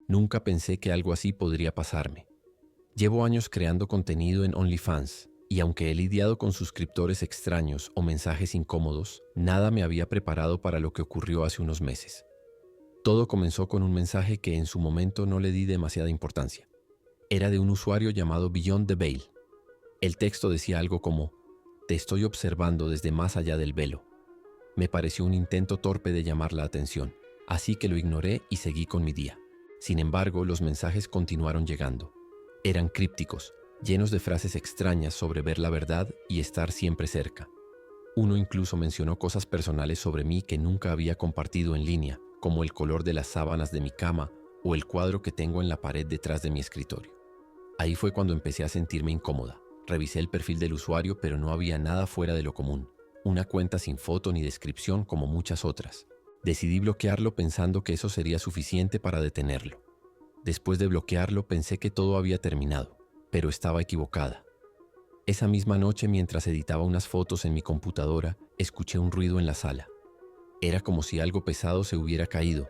Nunca pensé que algo así podría pasarme. Llevo años creando contenido en OnlyFans, y aunque he lidiado con suscriptores extraños o mensajes incómodos, nada me había preparado para lo que ocurrió hace unos meses. Todo comenzó con un mensaje que en su momento no le di demasiada importancia. Era de un usuario llamado Beyond the Veil. El texto decía algo como: "Te estoy observando desde más allá del velo". Me pareció un intento torpe de llamar la atención, así que lo ignoré y seguí con mi día. Sin embargo, los mensajes continuaron llegando. Eran crípticos, llenos de frases extrañas sobre ver la verdad y estar siempre cerca. Uno incluso mencionó cosas personales sobre mí que nunca había compartido en línea, como el color de las sábanas de mi cama o el cuadro que tengo en la pared detrás de mi escritorio. Ahí fue cuando empecé a sentirme incómoda. Revisé el perfil del usuario, pero no había nada fuera de lo común. Una cuenta sin foto ni descripción como muchas otras. Decidí bloquearlo pensando que eso sería suficiente para detenerlo. Después de bloquearlo pensé que todo había terminado, pero estaba equivocada. Esa misma noche, mientras editaba unas fotos en mi computadora, escuché un ruido en la sala. Era como si algo pesado se hubiera caído,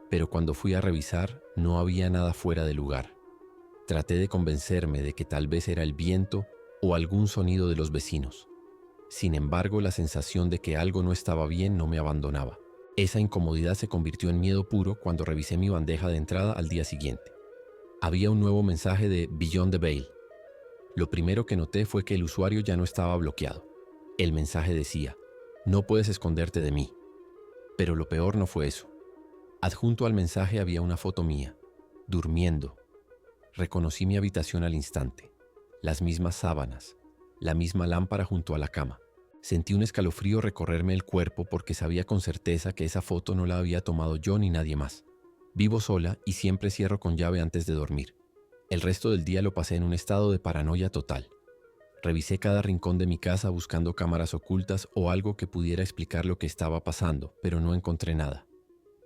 pero cuando fui a revisar no había nada fuera de lugar. Traté de convencerme de que tal vez era el viento o algún sonido de los vecinos. Sin embargo, la sensación de que algo no estaba bien no me abandonaba. Esa incomodidad se convirtió en miedo puro cuando revisé mi bandeja de entrada al día siguiente. Había un nuevo mensaje de Beyond the Veil. Lo primero que noté fue que el usuario ya no estaba bloqueado. El mensaje decía: "No puedes esconderte de mí". Pero lo peor no fue eso. Adjunto al mensaje había una foto mía, durmiendo. Reconocí mi habitación al instante. Las mismas sábanas, la misma lámpara junto a la cama. Sentí un escalofrío recorrerme el cuerpo porque sabía con certeza que esa foto no la había tomado yo ni nadie más. Vivo sola y siempre cierro con llave antes de dormir. El resto del día lo pasé en un estado de paranoia total. Revisé cada rincón de mi casa buscando cámaras ocultas o algo que pudiera explicar lo que estaba pasando, pero no encontré nada.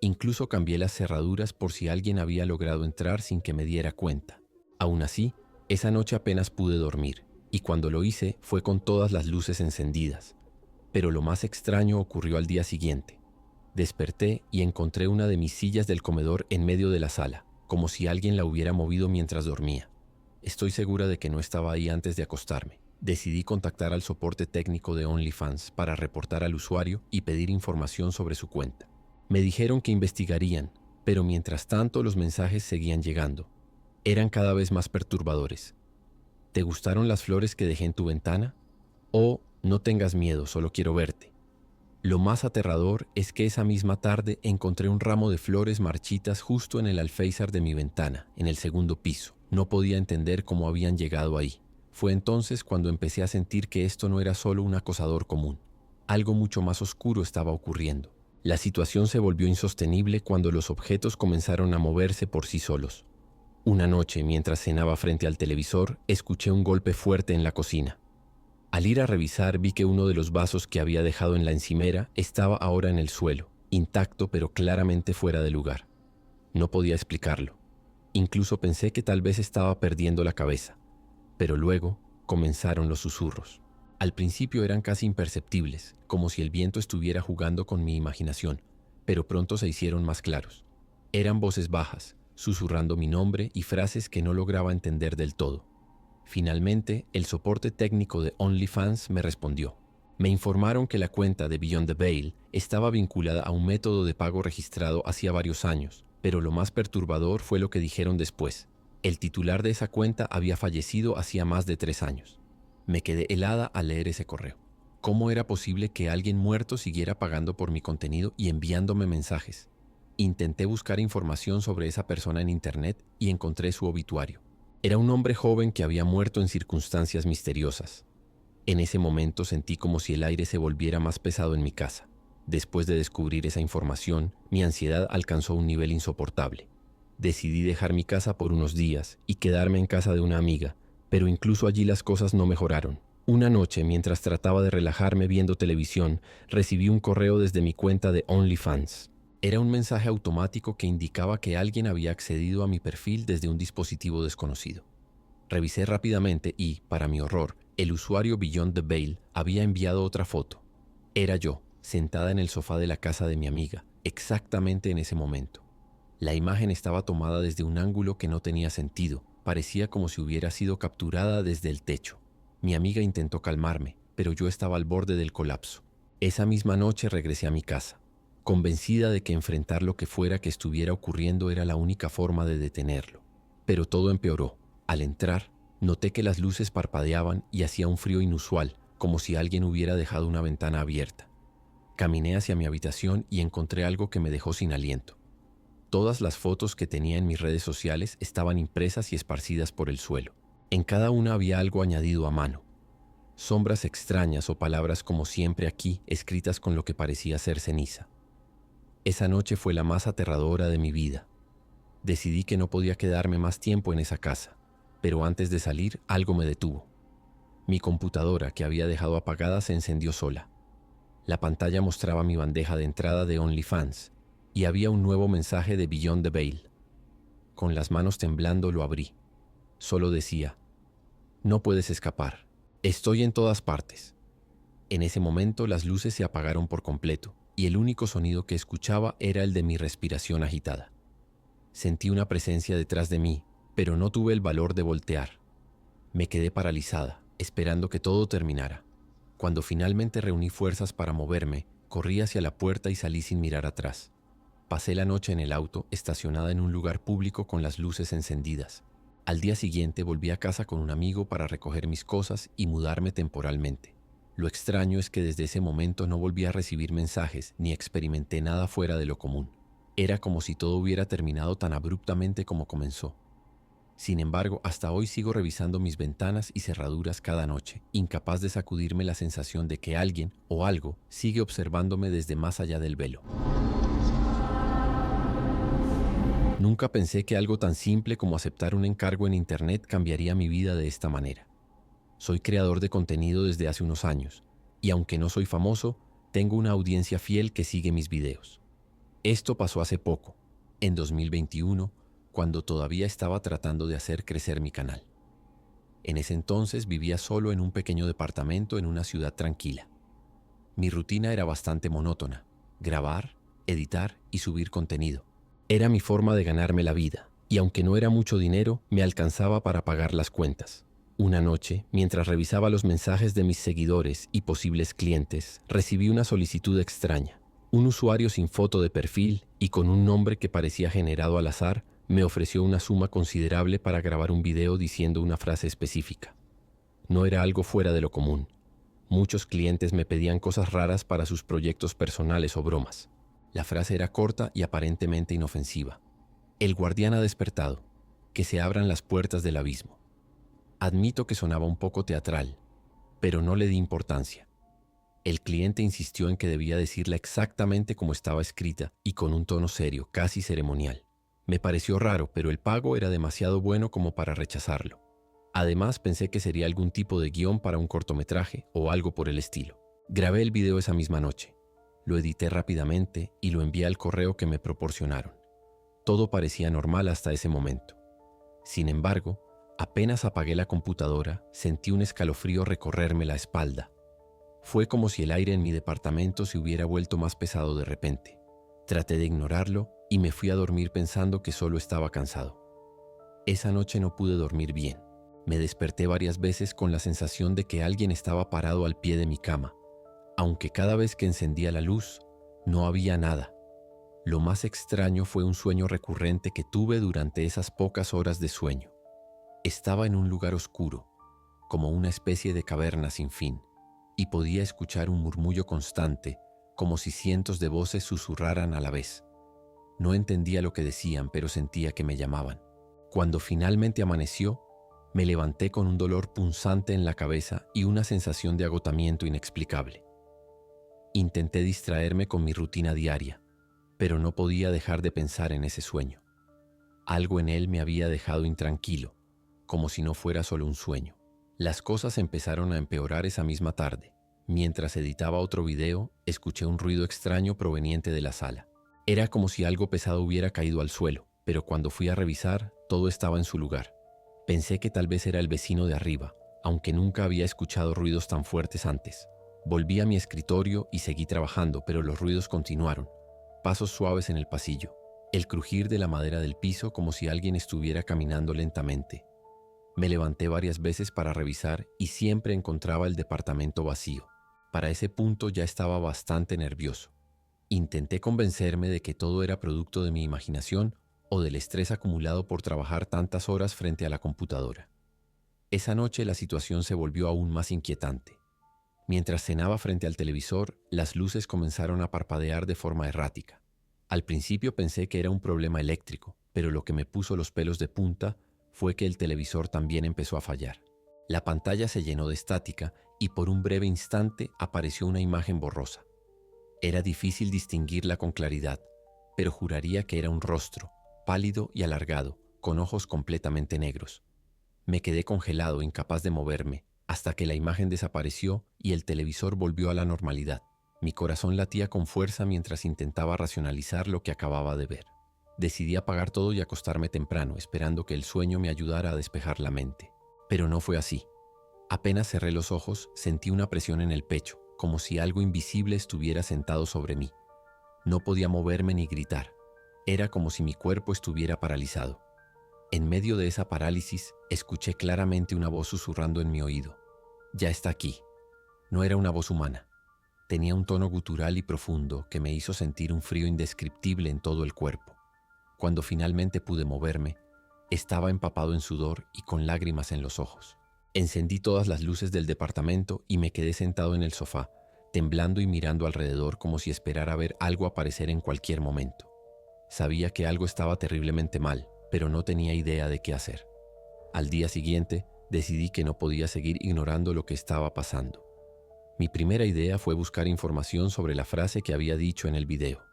Incluso cambié las cerraduras por si alguien había logrado entrar sin que me diera cuenta. Aún así, esa noche apenas pude dormir, y cuando lo hice fue con todas las luces encendidas. Pero lo más extraño ocurrió al día siguiente. Desperté y encontré una de mis sillas del comedor en medio de la sala, como si alguien la hubiera movido mientras dormía. Estoy segura de que no estaba ahí antes de acostarme. Decidí contactar al soporte técnico de OnlyFans para reportar al usuario y pedir información sobre su cuenta. Me dijeron que investigarían, pero mientras tanto los mensajes seguían llegando. Eran cada vez más perturbadores. ¿Te gustaron las flores que dejé en tu ventana? O no tengas miedo, solo quiero verte. Lo más aterrador es que esa misma tarde encontré un ramo de flores marchitas justo en el alféizar de mi ventana, en el segundo piso. No podía entender cómo habían llegado ahí. Fue entonces cuando empecé a sentir que esto no era solo un acosador común. Algo mucho más oscuro estaba ocurriendo. La situación se volvió insostenible cuando los objetos comenzaron a moverse por sí solos. Una noche, mientras cenaba frente al televisor, escuché un golpe fuerte en la cocina. Al ir a revisar, vi que uno de los vasos que había dejado en la encimera estaba ahora en el suelo, intacto pero claramente fuera de lugar. No podía explicarlo. Incluso pensé que tal vez estaba perdiendo la cabeza. Pero luego comenzaron los susurros. Al principio eran casi imperceptibles, como si el viento estuviera jugando con mi imaginación, pero pronto se hicieron más claros. Eran voces bajas, susurrando mi nombre y frases que no lograba entender del todo. Finalmente, el soporte técnico de OnlyFans me respondió. Me informaron que la cuenta de Beyond the Veil estaba vinculada a un método de pago registrado hacía varios años, pero lo más perturbador fue lo que dijeron después. El titular de esa cuenta había fallecido hacía más de 3 años. Me quedé helada al leer ese correo. ¿Cómo era posible que alguien muerto siguiera pagando por mi contenido y enviándome mensajes? Intenté buscar información sobre esa persona en internet y encontré su obituario. Era un hombre joven que había muerto en circunstancias misteriosas. En ese momento sentí como si el aire se volviera más pesado en mi casa. Después de descubrir esa información, mi ansiedad alcanzó un nivel insoportable. Decidí dejar mi casa por unos días y quedarme en casa de una amiga, pero incluso allí las cosas no mejoraron. Una noche, mientras trataba de relajarme viendo televisión, recibí un correo desde mi cuenta de OnlyFans. Era un mensaje automático que indicaba que alguien había accedido a mi perfil desde un dispositivo desconocido. Revisé rápidamente y, para mi horror, el usuario Beyond the Veil había enviado otra foto. Era yo, sentada en el sofá de la casa de mi amiga, exactamente en ese momento. La imagen estaba tomada desde un ángulo que no tenía sentido. Parecía como si hubiera sido capturada desde el techo. Mi amiga intentó calmarme, pero yo estaba al borde del colapso. Esa misma noche regresé a mi casa, convencida de que enfrentar lo que fuera que estuviera ocurriendo era la única forma de detenerlo. Pero todo empeoró. Al entrar, noté que las luces parpadeaban y hacía un frío inusual, como si alguien hubiera dejado una ventana abierta. Caminé hacia mi habitación y encontré algo que me dejó sin aliento. Todas las fotos que tenía en mis redes sociales estaban impresas y esparcidas por el suelo. En cada una había algo añadido a mano. Sombras extrañas o palabras como siempre aquí, escritas con lo que parecía ser ceniza. Esa noche fue la más aterradora de mi vida. Decidí que no podía quedarme más tiempo en esa casa, pero antes de salir algo me detuvo. Mi computadora, que había dejado apagada, se encendió sola. La pantalla mostraba mi bandeja de entrada de OnlyFans y había un nuevo mensaje de Beyond the Veil. Con las manos temblando lo abrí. Solo decía: no puedes escapar. Estoy en todas partes. En ese momento las luces se apagaron por completo y el único sonido que escuchaba era el de mi respiración agitada. Sentí una presencia detrás de mí, pero no tuve el valor de voltear. Me quedé paralizada, esperando que todo terminara. Cuando finalmente reuní fuerzas para moverme, corrí hacia la puerta y salí sin mirar atrás. Pasé la noche en el auto, estacionada en un lugar público con las luces encendidas. Al día siguiente volví a casa con un amigo para recoger mis cosas y mudarme temporalmente. Lo extraño es que desde ese momento no volví a recibir mensajes ni experimenté nada fuera de lo común. Era como si todo hubiera terminado tan abruptamente como comenzó. Sin embargo, hasta hoy sigo revisando mis ventanas y cerraduras cada noche, incapaz de sacudirme la sensación de que alguien o algo sigue observándome desde más allá del velo. Nunca pensé que algo tan simple como aceptar un encargo en Internet cambiaría mi vida de esta manera. Soy creador de contenido desde hace unos años, y aunque no soy famoso, tengo una audiencia fiel que sigue mis videos. Esto pasó hace poco, en 2021, cuando todavía estaba tratando de hacer crecer mi canal. En ese entonces vivía solo en un pequeño departamento en una ciudad tranquila. Mi rutina era bastante monótona: grabar, editar y subir contenido. Era mi forma de ganarme la vida, y aunque no era mucho dinero, me alcanzaba para pagar las cuentas. Una noche, mientras revisaba los mensajes de mis seguidores y posibles clientes, recibí una solicitud extraña. Un usuario sin foto de perfil y con un nombre que parecía generado al azar me ofreció una suma considerable para grabar un video diciendo una frase específica. No era algo fuera de lo común. Muchos clientes me pedían cosas raras para sus proyectos personales o bromas. La frase era corta y aparentemente inofensiva. El guardián ha despertado. Que se abran las puertas del abismo. Admito que sonaba un poco teatral, pero no le di importancia. El cliente insistió en que debía decirla exactamente como estaba escrita y con un tono serio, casi ceremonial. Me pareció raro, pero el pago era demasiado bueno como para rechazarlo. Además, pensé que sería algún tipo de guión para un cortometraje o algo por el estilo. Grabé el video esa misma noche. Lo edité rápidamente y lo envié al correo que me proporcionaron. Todo parecía normal hasta ese momento. Sin embargo, apenas apagué la computadora, sentí un escalofrío recorrerme la espalda. Fue como si el aire en mi departamento se hubiera vuelto más pesado de repente. Traté de ignorarlo y me fui a dormir pensando que solo estaba cansado. Esa noche no pude dormir bien. Me desperté varias veces con la sensación de que alguien estaba parado al pie de mi cama, aunque cada vez que encendía la luz, no había nada. Lo más extraño fue un sueño recurrente que tuve durante esas pocas horas de sueño. Estaba en un lugar oscuro, como una especie de caverna sin fin, y podía escuchar un murmullo constante, como si cientos de voces susurraran a la vez. No entendía lo que decían, pero sentía que me llamaban. Cuando finalmente amaneció, me levanté con un dolor punzante en la cabeza y una sensación de agotamiento inexplicable. Intenté distraerme con mi rutina diaria, pero no podía dejar de pensar en ese sueño. Algo en él me había dejado intranquilo, como si no fuera solo un sueño. Las cosas empezaron a empeorar esa misma tarde. Mientras editaba otro video, escuché un ruido extraño proveniente de la sala. Era como si algo pesado hubiera caído al suelo, pero cuando fui a revisar, todo estaba en su lugar. Pensé que tal vez era el vecino de arriba, aunque nunca había escuchado ruidos tan fuertes antes. Volví a mi escritorio y seguí trabajando, pero los ruidos continuaron. Pasos suaves en el pasillo. el crujir de la madera del piso como si alguien estuviera caminando lentamente. Me levanté varias veces para revisar y siempre encontraba el departamento vacío. Para ese punto ya estaba bastante nervioso. Intenté convencerme de que todo era producto de mi imaginación o del estrés acumulado por trabajar tantas horas frente a la computadora. Esa noche la situación se volvió aún más inquietante. Mientras cenaba frente al televisor, las luces comenzaron a parpadear de forma errática. Al principio pensé que era un problema eléctrico, pero lo que me puso los pelos de punta fue que el televisor también empezó a fallar. La pantalla se llenó de estática y por un breve instante apareció una imagen borrosa. Era difícil distinguirla con claridad, pero juraría que era un rostro, pálido y alargado, con ojos completamente negros. Me quedé congelado, incapaz de moverme, hasta que la imagen desapareció y el televisor volvió a la normalidad. Mi corazón latía con fuerza mientras intentaba racionalizar lo que acababa de ver. Decidí apagar todo y acostarme temprano, esperando que el sueño me ayudara a despejar la mente. Pero no fue así. Apenas cerré los ojos, sentí una presión en el pecho, como si algo invisible estuviera sentado sobre mí. No podía moverme ni gritar. Era como si mi cuerpo estuviera paralizado. En medio de esa parálisis, escuché claramente una voz susurrando en mi oído. «Ya está aquí». No era una voz humana. Tenía un tono gutural y profundo que me hizo sentir un frío indescriptible en todo el cuerpo. Cuando finalmente pude moverme, estaba empapado en sudor y con lágrimas en los ojos. Encendí todas las luces del departamento y me quedé sentado en el sofá, temblando y mirando alrededor como si esperara ver algo aparecer en cualquier momento. Sabía que algo estaba terriblemente mal, pero no tenía idea de qué hacer. Al día siguiente, decidí que no podía seguir ignorando lo que estaba pasando. Mi primera idea fue buscar información sobre la frase que había dicho en el video.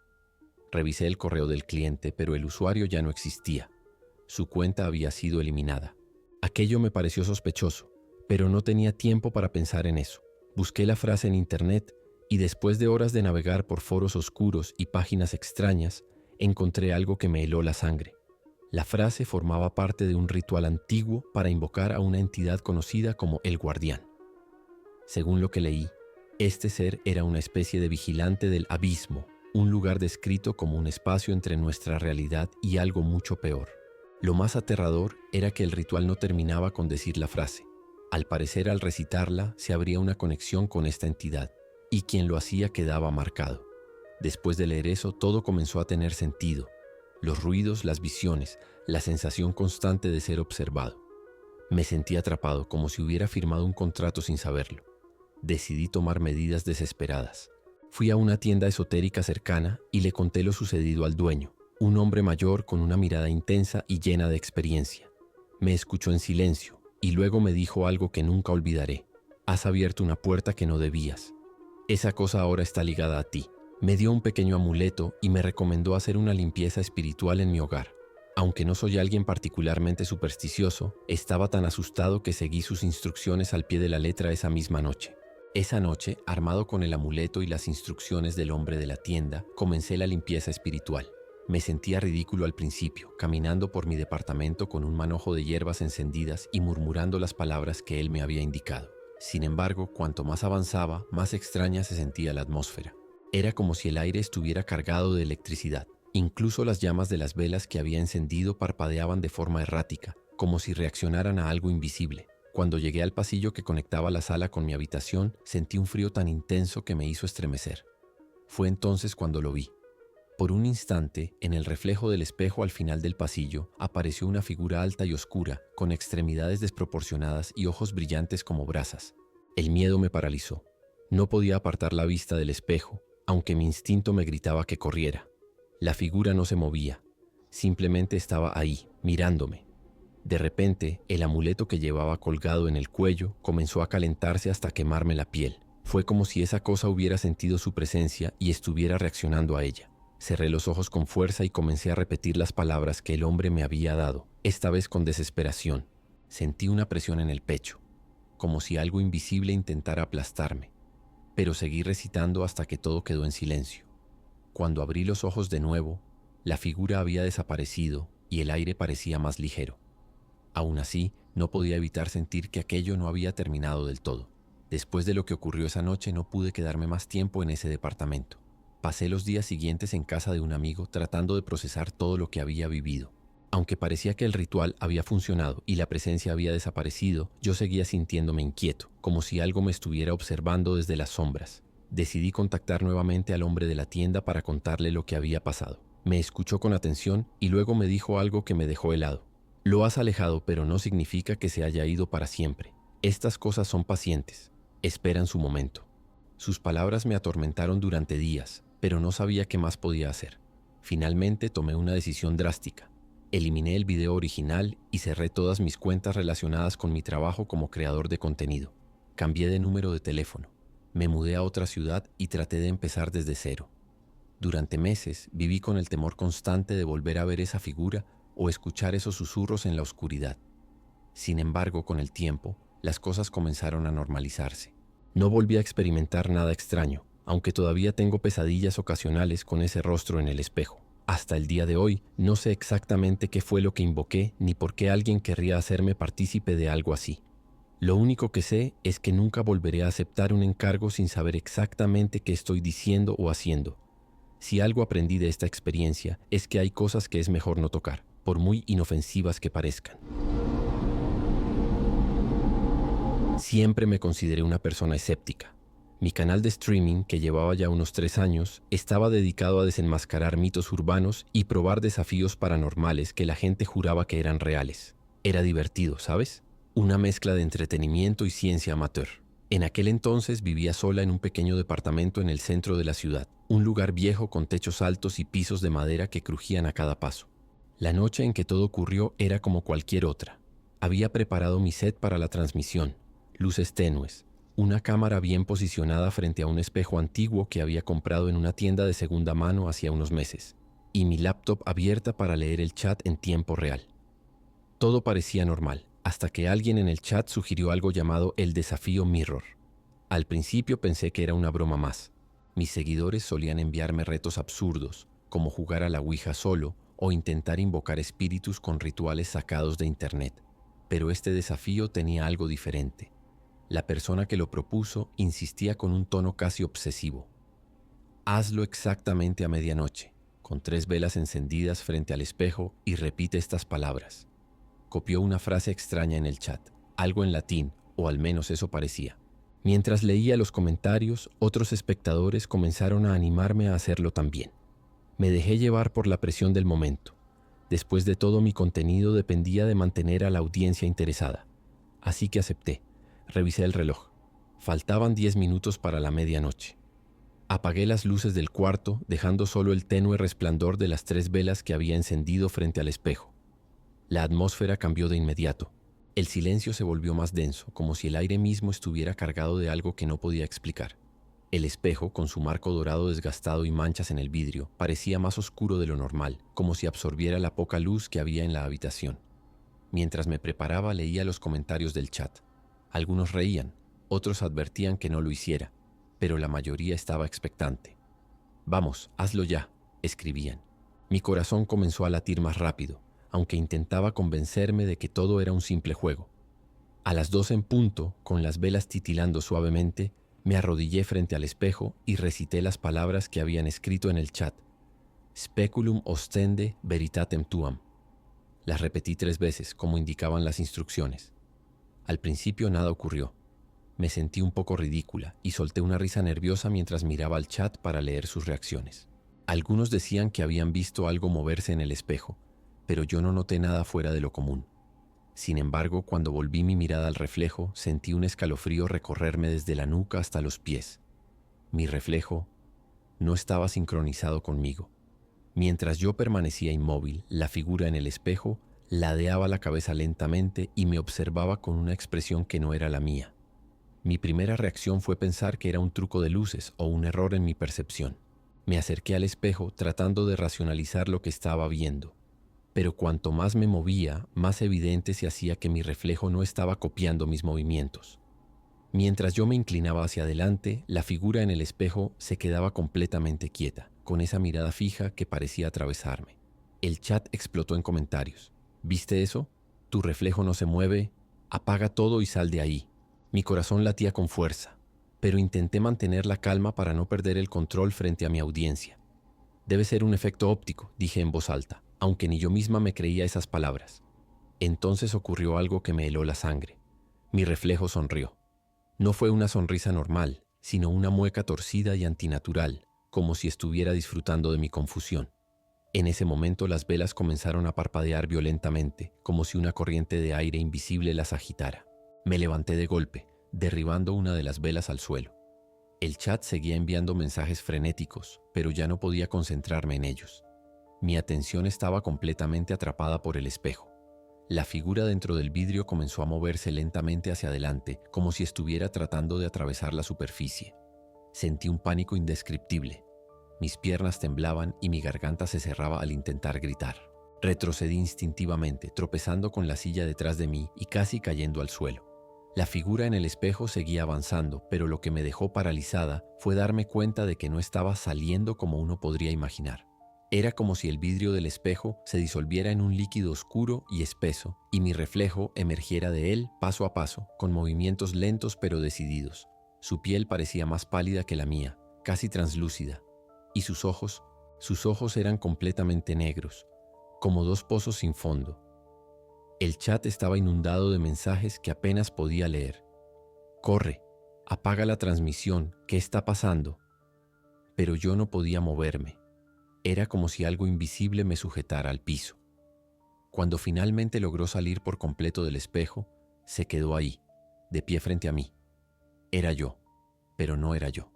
Revisé el correo del cliente, pero el usuario ya no existía. Su cuenta había sido eliminada. Aquello me pareció sospechoso, pero no tenía tiempo para pensar en eso. Busqué la frase en internet y después de horas de navegar por foros oscuros y páginas extrañas, encontré algo que me heló la sangre. La frase formaba parte de un ritual antiguo para invocar a una entidad conocida como el Guardián. Según lo que leí, este ser era una especie de vigilante del abismo, un lugar descrito como un espacio entre nuestra realidad y algo mucho peor. Lo más aterrador era que el ritual no terminaba con decir la frase. Al parecer, al recitarla, se abría una conexión con esta entidad, y quien lo hacía quedaba marcado. Después de leer eso, todo comenzó a tener sentido. Los ruidos, las visiones, la sensación constante de ser observado. Me sentí atrapado, como si hubiera firmado un contrato sin saberlo. Decidí tomar medidas desesperadas. Fui a una tienda esotérica cercana y le conté lo sucedido al dueño, un hombre mayor con una mirada intensa y llena de experiencia. Me escuchó en silencio y luego me dijo algo que nunca olvidaré. «Has abierto una puerta que no debías. Esa cosa ahora está ligada a ti». Me dio un pequeño amuleto y me recomendó hacer una limpieza espiritual en mi hogar. Aunque no soy alguien particularmente supersticioso, estaba tan asustado que seguí sus instrucciones al pie de la letra esa misma noche. Esa noche, armado con el amuleto y las instrucciones del hombre de la tienda, comencé la limpieza espiritual. Me sentía ridículo al principio, caminando por mi departamento con un manojo de hierbas encendidas y murmurando las palabras que él me había indicado. Sin embargo, cuanto más avanzaba, más extraña se sentía la atmósfera. Era como si el aire estuviera cargado de electricidad. Incluso las llamas de las velas que había encendido parpadeaban de forma errática, como si reaccionaran a algo invisible. Cuando llegué al pasillo que conectaba la sala con mi habitación, sentí un frío tan intenso que me hizo estremecer. Fue entonces cuando lo vi. Por un instante, en el reflejo del espejo al final del pasillo, apareció una figura alta y oscura, con extremidades desproporcionadas y ojos brillantes como brasas. El miedo me paralizó. No podía apartar la vista del espejo, aunque mi instinto me gritaba que corriera. La figura no se movía, simplemente estaba ahí, mirándome. De repente, el amuleto que llevaba colgado en el cuello comenzó a calentarse hasta quemarme la piel. Fue como si esa cosa hubiera sentido su presencia y estuviera reaccionando a ella. Cerré los ojos con fuerza y comencé a repetir las palabras que el hombre me había dado, esta vez con desesperación. Sentí una presión en el pecho, como si algo invisible intentara aplastarme. Pero seguí recitando hasta que todo quedó en silencio. Cuando abrí los ojos de nuevo, la figura había desaparecido y el aire parecía más ligero. Aún así, no podía evitar sentir que aquello no había terminado del todo. Después de lo que ocurrió esa noche, no pude quedarme más tiempo en ese departamento. Pasé los días siguientes en casa de un amigo tratando de procesar todo lo que había vivido. Aunque parecía que el ritual había funcionado y la presencia había desaparecido, yo seguía sintiéndome inquieto, como si algo me estuviera observando desde las sombras. Decidí contactar nuevamente al hombre de la tienda para contarle lo que había pasado. Me escuchó con atención y luego me dijo algo que me dejó helado. Lo has alejado, pero no significa que se haya ido para siempre. Estas cosas son pacientes. Esperan su momento. Sus palabras me atormentaron durante días, pero no sabía qué más podía hacer. Finalmente tomé una decisión drástica. Eliminé el video original y cerré todas mis cuentas relacionadas con mi trabajo como creador de contenido. Cambié de número de teléfono. Me mudé a otra ciudad y traté de empezar desde cero. Durante meses viví con el temor constante de volver a ver esa figura o escuchar esos susurros en la oscuridad. Sin embargo, con el tiempo, las cosas comenzaron a normalizarse. No volví a experimentar nada extraño, aunque todavía tengo pesadillas ocasionales con ese rostro en el espejo. Hasta el día de hoy, no sé exactamente qué fue lo que invoqué ni por qué alguien querría hacerme partícipe de algo así. Lo único que sé es que nunca volveré a aceptar un encargo sin saber exactamente qué estoy diciendo o haciendo. Si algo aprendí de esta experiencia es que hay cosas que es mejor no tocar, por muy inofensivas que parezcan. Siempre me consideré una persona escéptica. Mi canal de streaming, que llevaba ya unos 3 años, estaba dedicado a desenmascarar mitos urbanos y probar desafíos paranormales que la gente juraba que eran reales. Era divertido, ¿sabes? Una mezcla de entretenimiento y ciencia amateur. En aquel entonces vivía sola en un pequeño departamento en el centro de la ciudad, un lugar viejo con techos altos y pisos de madera que crujían a cada paso. La noche en que todo ocurrió era como cualquier otra. Había preparado mi set para la transmisión, luces tenues, una cámara bien posicionada frente a un espejo antiguo que había comprado en una tienda de segunda mano hacía unos meses, y mi laptop abierta para leer el chat en tiempo real. Todo parecía normal, hasta que alguien en el chat sugirió algo llamado el desafío Mirror. Al principio pensé que era una broma más. Mis seguidores solían enviarme retos absurdos, como jugar a la Ouija solo o intentar invocar espíritus con rituales sacados de internet. Pero este desafío tenía algo diferente. La persona que lo propuso insistía con un tono casi obsesivo. Hazlo exactamente a medianoche, con 3 velas encendidas frente al espejo y repite estas palabras. Copió una frase extraña en el chat, algo en latín, o al menos eso parecía. Mientras leía los comentarios, otros espectadores comenzaron a animarme a hacerlo también. Me dejé llevar por la presión del momento. Después de todo, mi contenido dependía de mantener a la audiencia interesada. Así que acepté. Revisé el reloj. Faltaban 10 minutos para la medianoche. Apagué las luces del cuarto, dejando solo el tenue resplandor de las 3 velas que había encendido frente al espejo. La atmósfera cambió de inmediato. El silencio se volvió más denso, como si el aire mismo estuviera cargado de algo que no podía explicar. El espejo, con su marco dorado desgastado y manchas en el vidrio, parecía más oscuro de lo normal, como si absorbiera la poca luz que había en la habitación. Mientras me preparaba, leía los comentarios del chat. Algunos reían, otros advertían que no lo hiciera, pero la mayoría estaba expectante. «Vamos, hazlo ya», escribían. Mi corazón comenzó a latir más rápido, aunque intentaba convencerme de que todo era un simple juego. A las 2 en punto, con las velas titilando suavemente, me arrodillé frente al espejo y recité las palabras que habían escrito en el chat. Speculum ostende veritatem tuam. Las repetí 3 veces, como indicaban las instrucciones. Al principio nada ocurrió. Me sentí un poco ridícula y solté una risa nerviosa mientras miraba al chat para leer sus reacciones. Algunos decían que habían visto algo moverse en el espejo, pero yo no noté nada fuera de lo común. Sin embargo, cuando volví mi mirada al reflejo, sentí un escalofrío recorrerme desde la nuca hasta los pies. Mi reflejo no estaba sincronizado conmigo. Mientras yo permanecía inmóvil, la figura en el espejo ladeaba la cabeza lentamente y me observaba con una expresión que no era la mía. Mi primera reacción fue pensar que era un truco de luces o un error en mi percepción. Me acerqué al espejo tratando de racionalizar lo que estaba viendo. Pero cuanto más me movía, más evidente se hacía que mi reflejo no estaba copiando mis movimientos. Mientras yo me inclinaba hacia adelante, la figura en el espejo se quedaba completamente quieta, con esa mirada fija que parecía atravesarme. El chat explotó en comentarios. ¿Viste eso? Tu reflejo no se mueve. Apaga todo y sal de ahí. Mi corazón latía con fuerza. pero intenté mantener la calma para no perder el control frente a mi audiencia. Debe ser un efecto óptico, dije en voz alta, aunque ni yo misma me creía esas palabras. Entonces ocurrió algo que me heló la sangre. Mi reflejo sonrió. No fue una sonrisa normal, sino una mueca torcida y antinatural, como si estuviera disfrutando de mi confusión. En ese momento las velas comenzaron a parpadear violentamente, como si una corriente de aire invisible las agitara. Me levanté de golpe, derribando una de las velas al suelo. El chat seguía enviando mensajes frenéticos, pero ya no podía concentrarme en ellos. Mi atención estaba completamente atrapada por el espejo. La figura dentro del vidrio comenzó a moverse lentamente hacia adelante, como si estuviera tratando de atravesar la superficie. Sentí un pánico indescriptible. Mis piernas temblaban y mi garganta se cerraba al intentar gritar. Retrocedí instintivamente, tropezando con la silla detrás de mí y casi cayendo al suelo. La figura en el espejo seguía avanzando, pero lo que me dejó paralizada fue darme cuenta de que no estaba saliendo como uno podría imaginar. Era como si el vidrio del espejo se disolviera en un líquido oscuro y espeso, y mi reflejo emergiera de él paso a paso, con movimientos lentos pero decididos. Su piel parecía más pálida que la mía, casi translúcida, y sus ojos eran completamente negros, como dos pozos sin fondo. El chat estaba inundado de mensajes que apenas podía leer. «Corre, apaga la transmisión, ¿qué está pasando?» Pero yo no podía moverme. Era como si algo invisible me sujetara al piso. Cuando finalmente logró salir por completo del espejo, se quedó ahí, de pie frente a mí. Era yo, pero no era yo.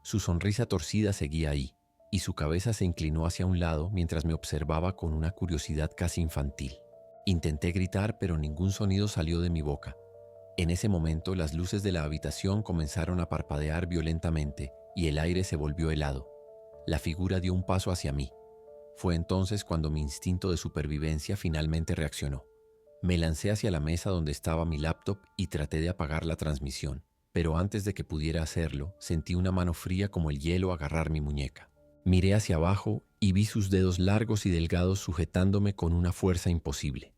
Su sonrisa torcida seguía ahí, y su cabeza se inclinó hacia un lado mientras me observaba con una curiosidad casi infantil. Intenté gritar, pero ningún sonido salió de mi boca. En ese momento, las luces de la habitación comenzaron a parpadear violentamente y el aire se volvió helado. La figura dio un paso hacia mí. Fue entonces cuando mi instinto de supervivencia finalmente reaccionó. Me lancé hacia la mesa donde estaba mi laptop y traté de apagar la transmisión, pero antes de que pudiera hacerlo, sentí una mano fría como el hielo agarrar mi muñeca. Miré hacia abajo y vi sus dedos largos y delgados sujetándome con una fuerza imposible.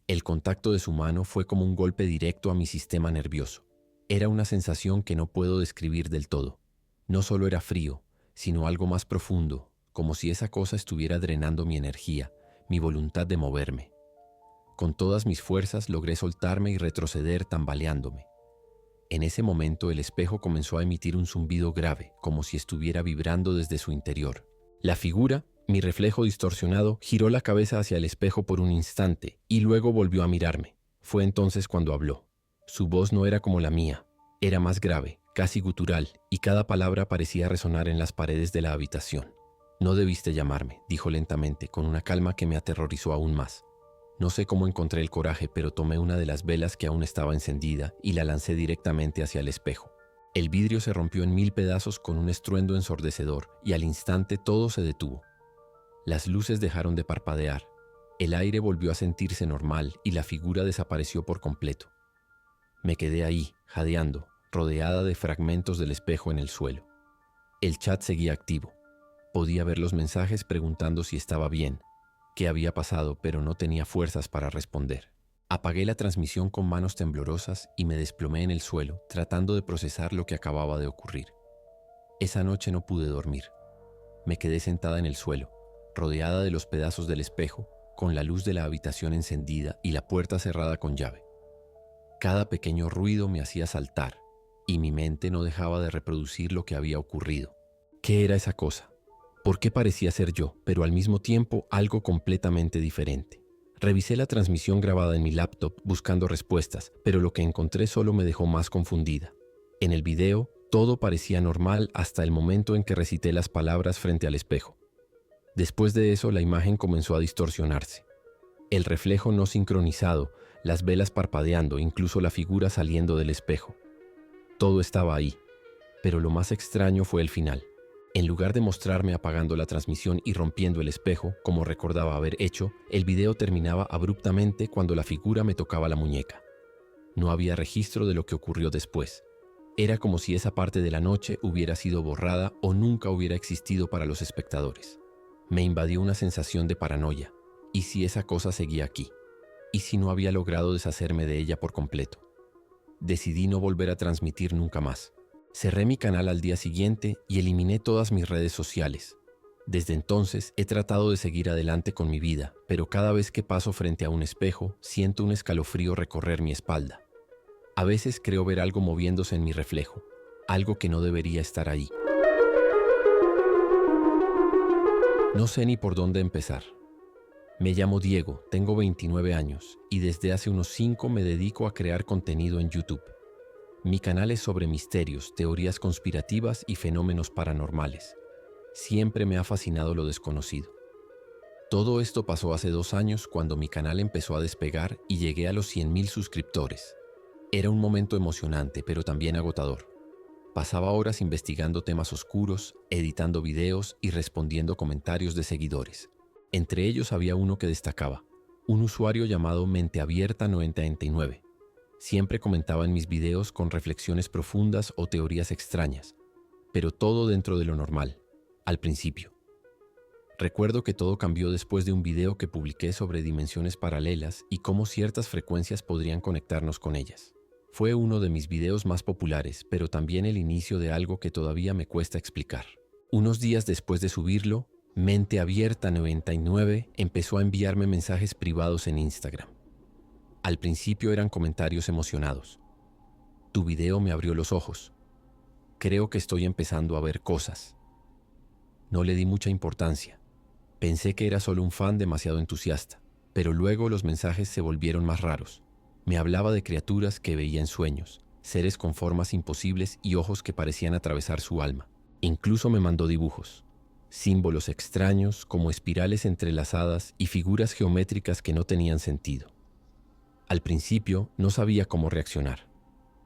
El contacto de su mano fue como un golpe directo a mi sistema nervioso. Era una sensación que no puedo describir del todo. No solo era frío, sino algo más profundo, como si esa cosa estuviera drenando mi energía, mi voluntad de moverme. Con todas mis fuerzas logré soltarme y retroceder tambaleándome. En ese momento el espejo comenzó a emitir un zumbido grave, como si estuviera vibrando desde su interior. La figura, mi reflejo distorsionado, giró la cabeza hacia el espejo por un instante y luego volvió a mirarme. Fue entonces cuando habló. Su voz no era como la mía, era más grave, casi gutural, y cada palabra parecía resonar en las paredes de la habitación. «No debiste llamarme», dijo lentamente, con una calma que me aterrorizó aún más. No sé cómo encontré el coraje, pero tomé una de las velas que aún estaba encendida y la lancé directamente hacia el espejo. El vidrio se rompió en 1000 pedazos con un estruendo ensordecedor y al instante todo se detuvo. Las luces dejaron de parpadear, el aire volvió a sentirse normal y la figura desapareció por completo. Me quedé ahí, jadeando, rodeada de fragmentos del espejo en el suelo. El chat seguía activo. Podía ver los mensajes preguntando si estaba bien, qué había pasado, pero no tenía fuerzas para responder. Apagué la transmisión con manos temblorosas y me desplomé en el suelo, tratando de procesar lo que acababa de ocurrir. Esa noche no pude dormir. Me quedé sentada en el suelo, rodeada de los pedazos del espejo, con la luz de la habitación encendida y la puerta cerrada con llave. Cada pequeño ruido me hacía saltar, y mi mente no dejaba de reproducir lo que había ocurrido. ¿Qué era esa cosa? ¿Por qué parecía ser yo, pero al mismo tiempo algo completamente diferente? Revisé la transmisión grabada en mi laptop buscando respuestas, pero lo que encontré solo me dejó más confundida. En el video, todo parecía normal hasta el momento en que recité las palabras frente al espejo. Después de eso, la imagen comenzó a distorsionarse. El reflejo no sincronizado, las velas parpadeando, incluso la figura saliendo del espejo. Todo estaba ahí, pero lo más extraño fue el final. En lugar de mostrarme apagando la transmisión y rompiendo el espejo, como recordaba haber hecho, el video terminaba abruptamente cuando la figura me tocaba la muñeca. No había registro de lo que ocurrió después. Era como si esa parte de la noche hubiera sido borrada o nunca hubiera existido para los espectadores. Me invadió una sensación de paranoia. ¿Y si esa cosa seguía aquí? ¿Y si no había logrado deshacerme de ella por completo? Decidí no volver a transmitir nunca más. Cerré mi canal al día siguiente y eliminé todas mis redes sociales. Desde entonces he tratado de seguir adelante con mi vida, pero cada vez que paso frente a un espejo, siento un escalofrío recorrer mi espalda. A veces creo ver algo moviéndose en mi reflejo, algo que no debería estar ahí. No sé ni por dónde empezar. Me llamo Diego, tengo 29 años y desde hace unos 5 me dedico a crear contenido en YouTube. Mi canal es sobre misterios, teorías conspirativas y fenómenos paranormales. Siempre me ha fascinado lo desconocido. Todo esto pasó hace 2 años cuando mi canal empezó a despegar y llegué a los 100,000 suscriptores. Era un momento emocionante, pero también agotador. Pasaba horas investigando temas oscuros, editando videos y respondiendo comentarios de seguidores. Entre ellos había uno que destacaba, un usuario llamado MenteAbierta99. Siempre comentaba en mis videos con reflexiones profundas o teorías extrañas, pero todo dentro de lo normal, al principio. Recuerdo que todo cambió después de un video que publiqué sobre dimensiones paralelas y cómo ciertas frecuencias podrían conectarnos con ellas. Fue uno de mis videos más populares, pero también el inicio de algo que todavía me cuesta explicar. Unos días después de subirlo, MenteAbierta99 empezó a enviarme mensajes privados en Instagram. Al principio eran comentarios emocionados. Tu video me abrió los ojos. Creo que estoy empezando a ver cosas. No le di mucha importancia. Pensé que era solo un fan demasiado entusiasta, pero luego los mensajes se volvieron más raros. Me hablaba de criaturas que veía en sueños, seres con formas imposibles y ojos que parecían atravesar su alma. Incluso me mandó dibujos, símbolos extraños como espirales entrelazadas y figuras geométricas que no tenían sentido. Al principio no sabía cómo reaccionar.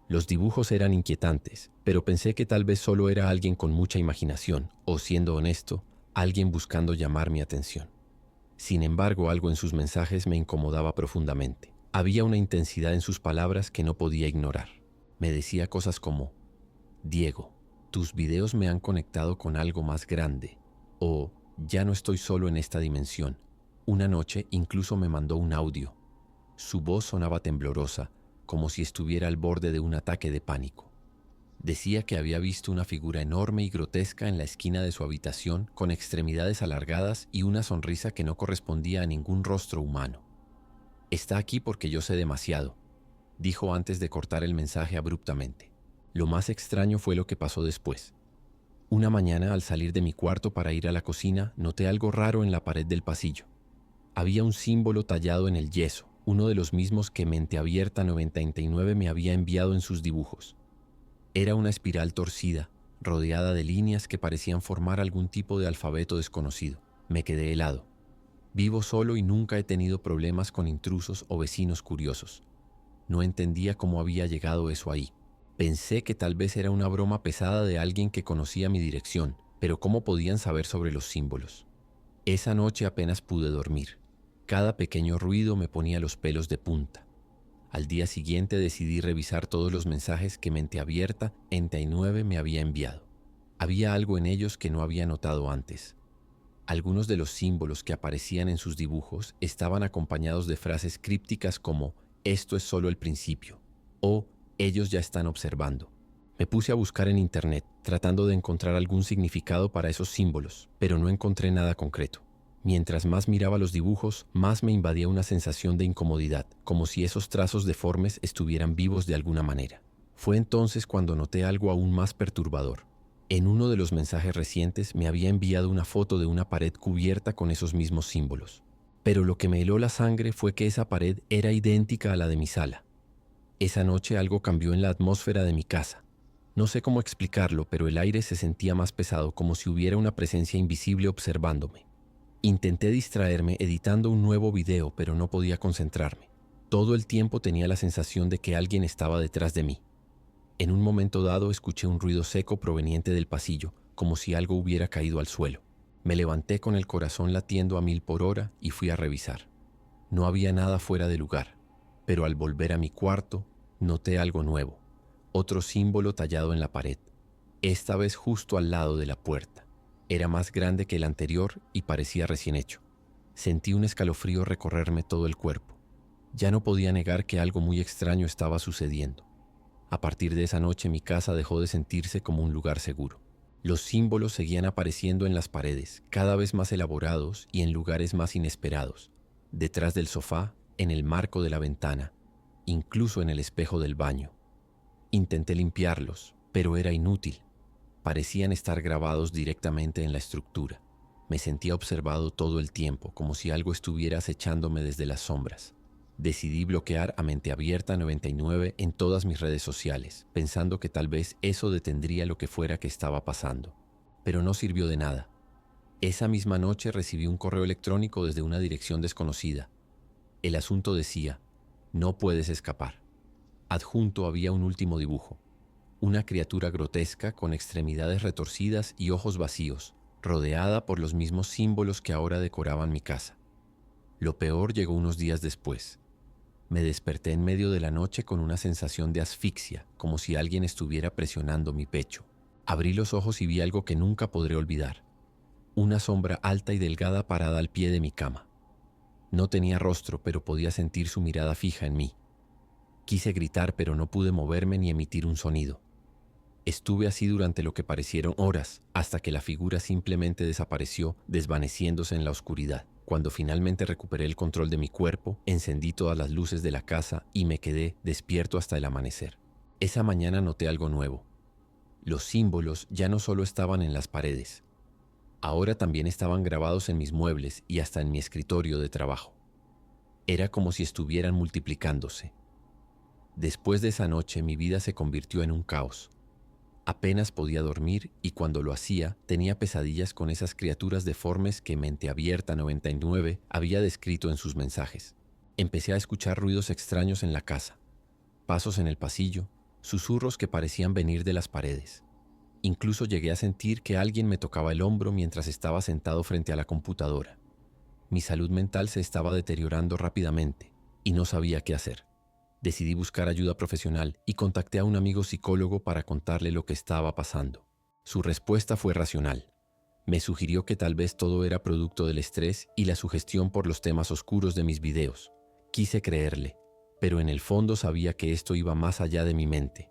Los dibujos eran inquietantes, pero pensé que tal vez solo era alguien con mucha imaginación, o siendo honesto, alguien buscando llamar mi atención. Sin embargo, algo en sus mensajes me incomodaba profundamente. Había una intensidad en sus palabras que no podía ignorar. Me decía cosas como, Diego, tus videos me han conectado con algo más grande, o ya no estoy solo en esta dimensión. Una noche incluso me mandó un audio. Su voz sonaba temblorosa, como si estuviera al borde de un ataque de pánico. Decía que había visto una figura enorme y grotesca en la esquina de su habitación, con extremidades alargadas y una sonrisa que no correspondía a ningún rostro humano. Está aquí porque yo sé demasiado, dijo antes de cortar el mensaje abruptamente. Lo más extraño fue lo que pasó después. Una mañana, al salir de mi cuarto para ir a la cocina, noté algo raro en la pared del pasillo. Había un símbolo tallado en el yeso, uno de los mismos que MenteAbierta99 me había enviado en sus dibujos. Era una espiral torcida, rodeada de líneas que parecían formar algún tipo de alfabeto desconocido. Me quedé helado. Vivo solo y nunca he tenido problemas con intrusos o vecinos curiosos. No entendía cómo había llegado eso ahí. Pensé que tal vez era una broma pesada de alguien que conocía mi dirección, pero ¿cómo podían saber sobre los símbolos? Esa noche apenas pude dormir. Cada pequeño ruido me ponía los pelos de punta. Al día siguiente decidí revisar todos los mensajes que MenteAbierta99 me había enviado. Había algo en ellos que no había notado antes. Algunos de los símbolos que aparecían en sus dibujos estaban acompañados de frases crípticas como «esto es solo el principio» o «ellos ya están observando». Me puse a buscar en internet, tratando de encontrar algún significado para esos símbolos, pero no encontré nada concreto. Mientras más miraba los dibujos, más me invadía una sensación de incomodidad, como si esos trazos deformes estuvieran vivos de alguna manera. Fue entonces cuando noté algo aún más perturbador. En uno de los mensajes recientes me había enviado una foto de una pared cubierta con esos mismos símbolos. Pero lo que me heló la sangre fue que esa pared era idéntica a la de mi sala. Esa noche algo cambió en la atmósfera de mi casa. No sé cómo explicarlo, pero el aire se sentía más pesado, como si hubiera una presencia invisible observándome. Intenté distraerme editando un nuevo video, pero no podía concentrarme. Todo el tiempo tenía la sensación de que alguien estaba detrás de mí. En un momento dado escuché un ruido seco proveniente del pasillo, como si algo hubiera caído al suelo. Me levanté con el corazón latiendo a 1000 por hora y fui a revisar. No había nada fuera de lugar, pero al volver a mi cuarto noté algo nuevo. Otro símbolo tallado en la pared, esta vez justo al lado de la puerta. Era más grande que el anterior y parecía recién hecho. Sentí un escalofrío recorrerme todo el cuerpo. Ya no podía negar que algo muy extraño estaba sucediendo. A partir de esa noche mi casa dejó de sentirse como un lugar seguro. Los símbolos seguían apareciendo en las paredes, cada vez más elaborados y en lugares más inesperados, detrás del sofá, en el marco de la ventana, incluso en el espejo del baño. Intenté limpiarlos, pero era inútil. Parecían estar grabados directamente en la estructura. Me sentía observado todo el tiempo, como si algo estuviera acechándome desde las sombras. Decidí bloquear a Mente Abierta 99 en todas mis redes sociales, pensando que tal vez eso detendría lo que fuera que estaba pasando. Pero no sirvió de nada. Esa misma noche recibí un correo electrónico desde una dirección desconocida. El asunto decía: no puedes escapar. Adjunto había un último dibujo. Una criatura grotesca con extremidades retorcidas y ojos vacíos, rodeada por los mismos símbolos que ahora decoraban mi casa. Lo peor llegó unos días después. Me desperté en medio de la noche con una sensación de asfixia, como si alguien estuviera presionando mi pecho. Abrí los ojos y vi algo que nunca podré olvidar. Una sombra alta y delgada parada al pie de mi cama. No tenía rostro, pero podía sentir su mirada fija en mí. Quise gritar, pero no pude moverme ni emitir un sonido. Estuve así durante lo que parecieron horas, hasta que la figura simplemente desapareció, desvaneciéndose en la oscuridad. Cuando finalmente recuperé el control de mi cuerpo, encendí todas las luces de la casa y me quedé despierto hasta el amanecer. Esa mañana noté algo nuevo. Los símbolos ya no solo estaban en las paredes, ahora también estaban grabados en mis muebles y hasta en mi escritorio de trabajo. Era como si estuvieran multiplicándose. Después de esa noche, mi vida se convirtió en un caos. Apenas podía dormir y cuando lo hacía tenía pesadillas con esas criaturas deformes que Mente Abierta 99 había descrito en sus mensajes. Empecé a escuchar ruidos extraños en la casa, pasos en el pasillo, susurros que parecían venir de las paredes. Incluso llegué a sentir que alguien me tocaba el hombro mientras estaba sentado frente a la computadora. Mi salud mental se estaba deteriorando rápidamente y no sabía qué hacer. Decidí buscar ayuda profesional y contacté a un amigo psicólogo para contarle lo que estaba pasando. Su respuesta fue racional. Me sugirió que tal vez todo era producto del estrés y la sugestión por los temas oscuros de mis videos. Quise creerle, pero en el fondo sabía que esto iba más allá de mi mente.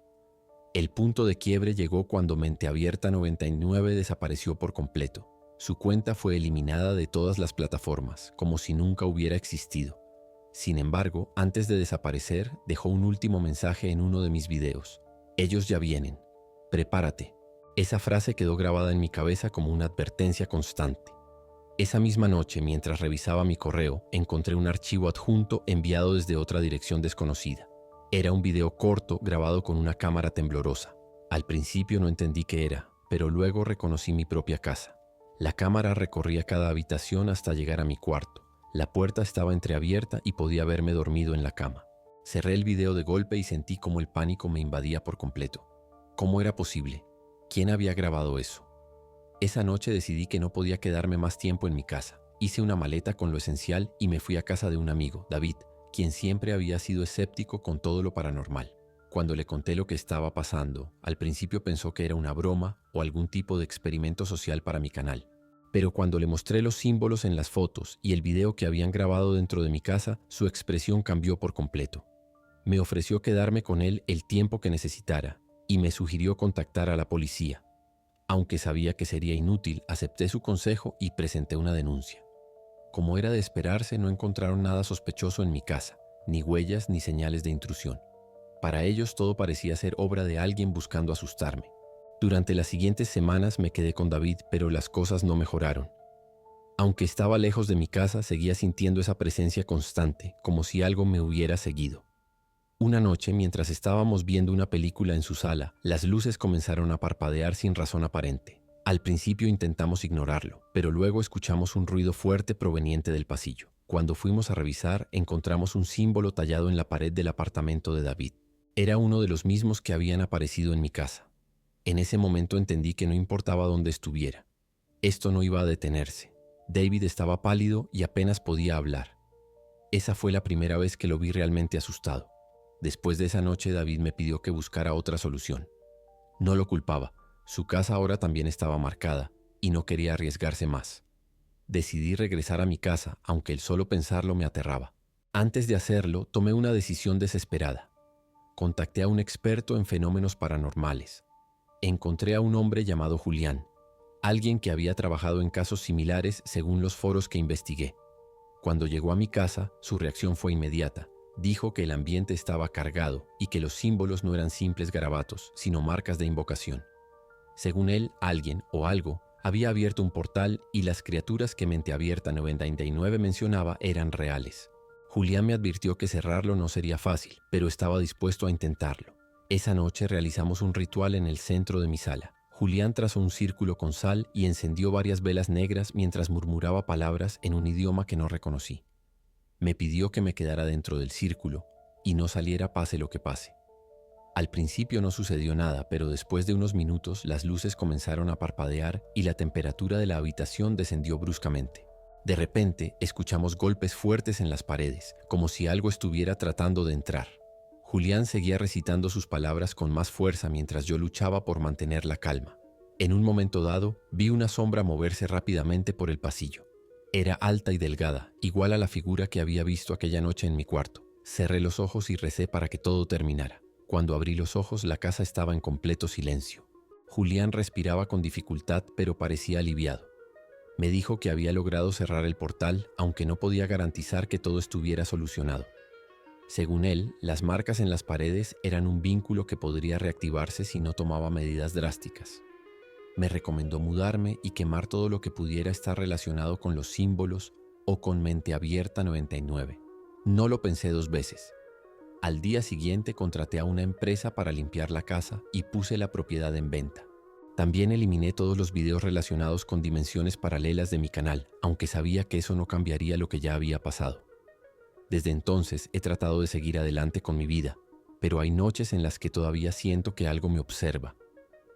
El punto de quiebre llegó cuando Mente Abierta 99 desapareció por completo. Su cuenta fue eliminada de todas las plataformas, como si nunca hubiera existido. Sin embargo, antes de desaparecer, dejó un último mensaje en uno de mis videos. Ellos ya vienen. Prepárate. Esa frase quedó grabada en mi cabeza como una advertencia constante. Esa misma noche, mientras revisaba mi correo, encontré un archivo adjunto enviado desde otra dirección desconocida. Era un video corto grabado con una cámara temblorosa. Al principio no entendí qué era, pero luego reconocí mi propia casa. La cámara recorría cada habitación hasta llegar a mi cuarto. La puerta estaba entreabierta y podía verme dormido en la cama. Cerré el video de golpe y sentí como el pánico me invadía por completo. ¿Cómo era posible? ¿Quién había grabado eso? Esa noche decidí que no podía quedarme más tiempo en mi casa. Hice una maleta con lo esencial y me fui a casa de un amigo, David, quien siempre había sido escéptico con todo lo paranormal. Cuando le conté lo que estaba pasando, al principio pensó que era una broma o algún tipo de experimento social para mi canal. Pero cuando le mostré los símbolos en las fotos y el video que habían grabado dentro de mi casa, su expresión cambió por completo. Me ofreció quedarme con él el tiempo que necesitara y me sugirió contactar a la policía. Aunque sabía que sería inútil, acepté su consejo y presenté una denuncia. Como era de esperarse, no encontraron nada sospechoso en mi casa, ni huellas ni señales de intrusión. Para ellos todo parecía ser obra de alguien buscando asustarme. Durante las siguientes semanas me quedé con David, pero las cosas no mejoraron. Aunque estaba lejos de mi casa, seguía sintiendo esa presencia constante, como si algo me hubiera seguido. Una noche, mientras estábamos viendo una película en su sala, las luces comenzaron a parpadear sin razón aparente. Al principio intentamos ignorarlo, pero luego escuchamos un ruido fuerte proveniente del pasillo. Cuando fuimos a revisar, encontramos un símbolo tallado en la pared del apartamento de David. Era uno de los mismos que habían aparecido en mi casa. En ese momento entendí que no importaba dónde estuviera. Esto no iba a detenerse. David estaba pálido y apenas podía hablar. Esa fue la primera vez que lo vi realmente asustado. Después de esa noche, David me pidió que buscara otra solución. No lo culpaba. Su casa ahora también estaba marcada y no quería arriesgarse más. Decidí regresar a mi casa, aunque el solo pensarlo me aterraba. Antes de hacerlo, tomé una decisión desesperada. Contacté a un experto en fenómenos paranormales. Encontré a un hombre llamado Julián, alguien que había trabajado en casos similares según los foros que investigué. Cuando llegó a mi casa, su reacción fue inmediata. Dijo que el ambiente estaba cargado y que los símbolos no eran simples garabatos, sino marcas de invocación. Según él, alguien o algo había abierto un portal y las criaturas que Mente Abierta 99 mencionaba eran reales. Julián me advirtió que cerrarlo no sería fácil, pero estaba dispuesto a intentarlo. Esa noche realizamos un ritual en el centro de mi sala. Julián trazó un círculo con sal y encendió varias velas negras mientras murmuraba palabras en un idioma que no reconocí. Me pidió que me quedara dentro del círculo y no saliera pase lo que pase. Al principio no sucedió nada, pero después de unos minutos las luces comenzaron a parpadear y la temperatura de la habitación descendió bruscamente. De repente escuchamos golpes fuertes en las paredes, como si algo estuviera tratando de entrar. Julián seguía recitando sus palabras con más fuerza mientras yo luchaba por mantener la calma. En un momento dado, vi una sombra moverse rápidamente por el pasillo. Era alta y delgada, igual a la figura que había visto aquella noche en mi cuarto. Cerré los ojos y recé para que todo terminara. Cuando abrí los ojos, la casa estaba en completo silencio. Julián respiraba con dificultad, pero parecía aliviado. Me dijo que había logrado cerrar el portal, aunque no podía garantizar que todo estuviera solucionado. Según él, las marcas en las paredes eran un vínculo que podría reactivarse si no tomaba medidas drásticas. Me recomendó mudarme y quemar todo lo que pudiera estar relacionado con los símbolos o con Mente Abierta 99. No lo pensé dos veces. Al día siguiente contraté a una empresa para limpiar la casa y puse la propiedad en venta. También eliminé todos los videos relacionados con dimensiones paralelas de mi canal, aunque sabía que eso no cambiaría lo que ya había pasado. Desde entonces he tratado de seguir adelante con mi vida, pero hay noches en las que todavía siento que algo me observa.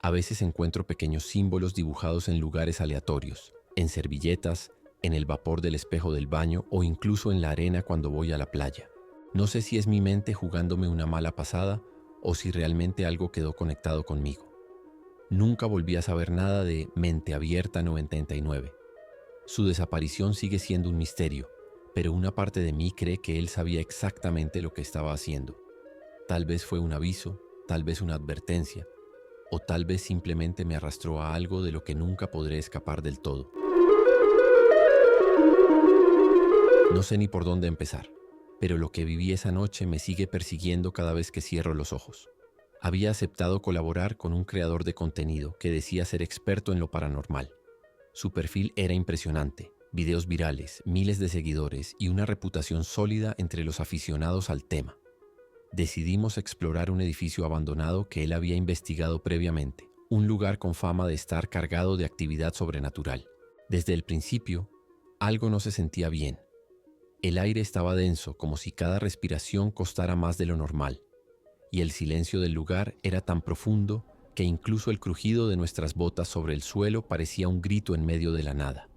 A veces encuentro pequeños símbolos dibujados en lugares aleatorios, en servilletas, en el vapor del espejo del baño o incluso en la arena cuando voy a la playa. No sé si es mi mente jugándome una mala pasada o si realmente algo quedó conectado conmigo. Nunca volví a saber nada de Mente Abierta 99. Su desaparición sigue siendo un misterio, pero una parte de mí cree que él sabía exactamente lo que estaba haciendo. Tal vez fue un aviso, tal vez una advertencia, o tal vez simplemente me arrastró a algo de lo que nunca podré escapar del todo. No sé ni por dónde empezar, pero lo que viví esa noche me sigue persiguiendo cada vez que cierro los ojos. Había aceptado colaborar con un creador de contenido que decía ser experto en lo paranormal. Su perfil era impresionante, videos virales, miles de seguidores y una reputación sólida entre los aficionados al tema. Decidimos explorar un edificio abandonado que él había investigado previamente, un lugar con fama de estar cargado de actividad sobrenatural. Desde el principio, algo no se sentía bien. El aire estaba denso, como si cada respiración costara más de lo normal, y el silencio del lugar era tan profundo que incluso el crujido de nuestras botas sobre el suelo parecía un grito en medio de la nada.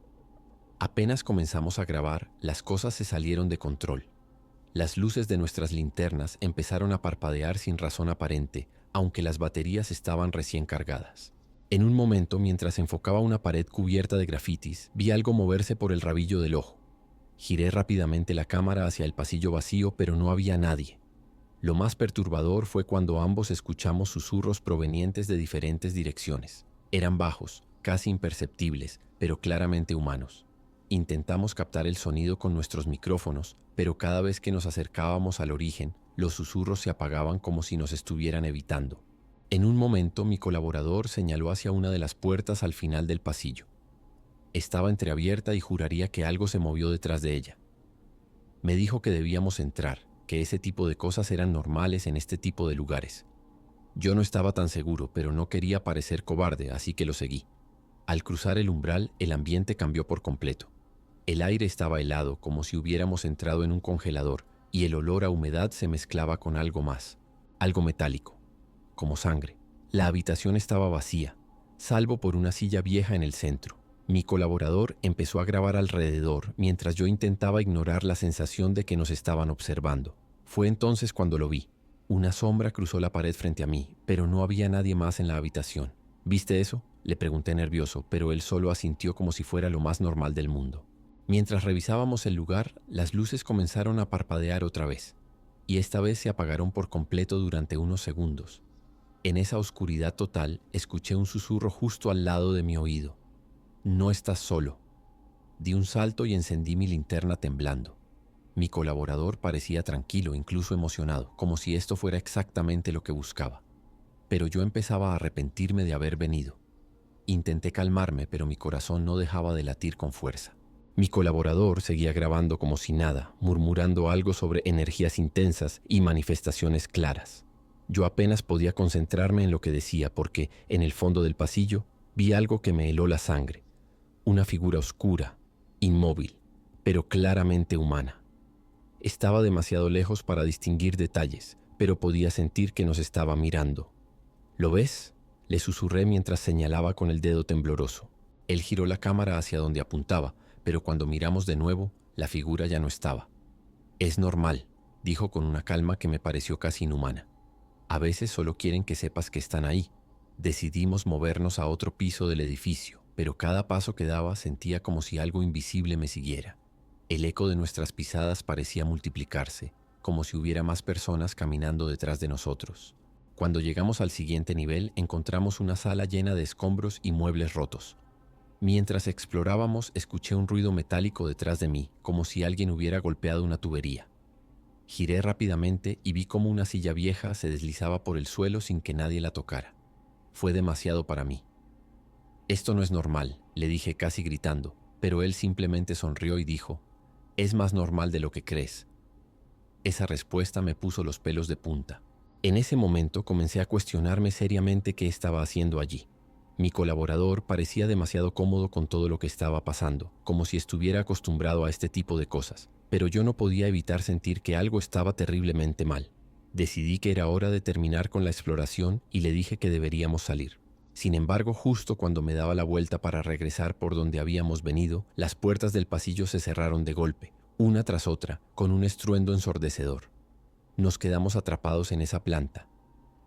Apenas comenzamos a grabar, las cosas se salieron de control. Las luces de nuestras linternas empezaron a parpadear sin razón aparente, aunque las baterías estaban recién cargadas. En un momento, mientras enfocaba una pared cubierta de grafitis, vi algo moverse por el rabillo del ojo. Giré rápidamente la cámara hacia el pasillo vacío, pero no había nadie. Lo más perturbador fue cuando ambos escuchamos susurros provenientes de diferentes direcciones. Eran bajos, casi imperceptibles, pero claramente humanos. Intentamos captar el sonido con nuestros micrófonos, pero cada vez que nos acercábamos al origen, los susurros se apagaban como si nos estuvieran evitando. En un momento, mi colaborador señaló hacia una de las puertas al final del pasillo. Estaba entreabierta y juraría que algo se movió detrás de ella. Me dijo que debíamos entrar, que ese tipo de cosas eran normales en este tipo de lugares. Yo no estaba tan seguro, pero no quería parecer cobarde, así que lo seguí. Al cruzar el umbral, el ambiente cambió por completo. El aire estaba helado, como si hubiéramos entrado en un congelador, y el olor a humedad se mezclaba con algo más, algo metálico, como sangre. La habitación estaba vacía, salvo por una silla vieja en el centro. Mi colaborador empezó a grabar alrededor mientras yo intentaba ignorar la sensación de que nos estaban observando. Fue entonces cuando lo vi. Una sombra cruzó la pared frente a mí, pero no había nadie más en la habitación. ¿Viste eso?, le pregunté nervioso, pero él solo asintió como si fuera lo más normal del mundo. Mientras revisábamos el lugar, las luces comenzaron a parpadear otra vez. y esta vez se apagaron por completo durante unos segundos. En esa oscuridad total, escuché un susurro justo al lado de mi oído. «No estás solo». Di un salto y encendí mi linterna temblando. Mi colaborador parecía tranquilo, incluso emocionado, como si esto fuera exactamente lo que buscaba. Pero yo empezaba a arrepentirme de haber venido. Intenté calmarme, pero mi corazón no dejaba de latir con fuerza. Mi colaborador seguía grabando como si nada, murmurando algo sobre energías intensas y manifestaciones claras. Yo apenas podía concentrarme en lo que decía porque, en el fondo del pasillo, vi algo que me heló la sangre. Una figura oscura, inmóvil, pero claramente humana. Estaba demasiado lejos para distinguir detalles, pero podía sentir que nos estaba mirando. «¿Lo ves?», le susurré mientras señalaba con el dedo tembloroso. Él giró la cámara hacia donde apuntaba, pero cuando miramos de nuevo, la figura ya no estaba. «Es normal», dijo con una calma que me pareció casi inhumana. «A veces solo quieren que sepas que están ahí». Decidimos movernos a otro piso del edificio, pero cada paso que daba sentía como si algo invisible me siguiera. El eco de nuestras pisadas parecía multiplicarse, como si hubiera más personas caminando detrás de nosotros. Cuando llegamos al siguiente nivel, encontramos una sala llena de escombros y muebles rotos. Mientras explorábamos, escuché un ruido metálico detrás de mí, como si alguien hubiera golpeado una tubería. Giré rápidamente y vi cómo una silla vieja se deslizaba por el suelo sin que nadie la tocara. Fue demasiado para mí. «Esto no es normal», le dije casi gritando, pero él simplemente sonrió y dijo: «Es más normal de lo que crees». Esa respuesta me puso los pelos de punta. En ese momento comencé a cuestionarme seriamente qué estaba haciendo allí. Mi colaborador parecía demasiado cómodo con todo lo que estaba pasando, como si estuviera acostumbrado a este tipo de cosas, pero yo no podía evitar sentir que algo estaba terriblemente mal. Decidí que era hora de terminar con la exploración y le dije que deberíamos salir. Sin embargo, justo cuando me daba la vuelta para regresar por donde habíamos venido, las puertas del pasillo se cerraron de golpe, una tras otra, con un estruendo ensordecedor. Nos quedamos atrapados en esa planta.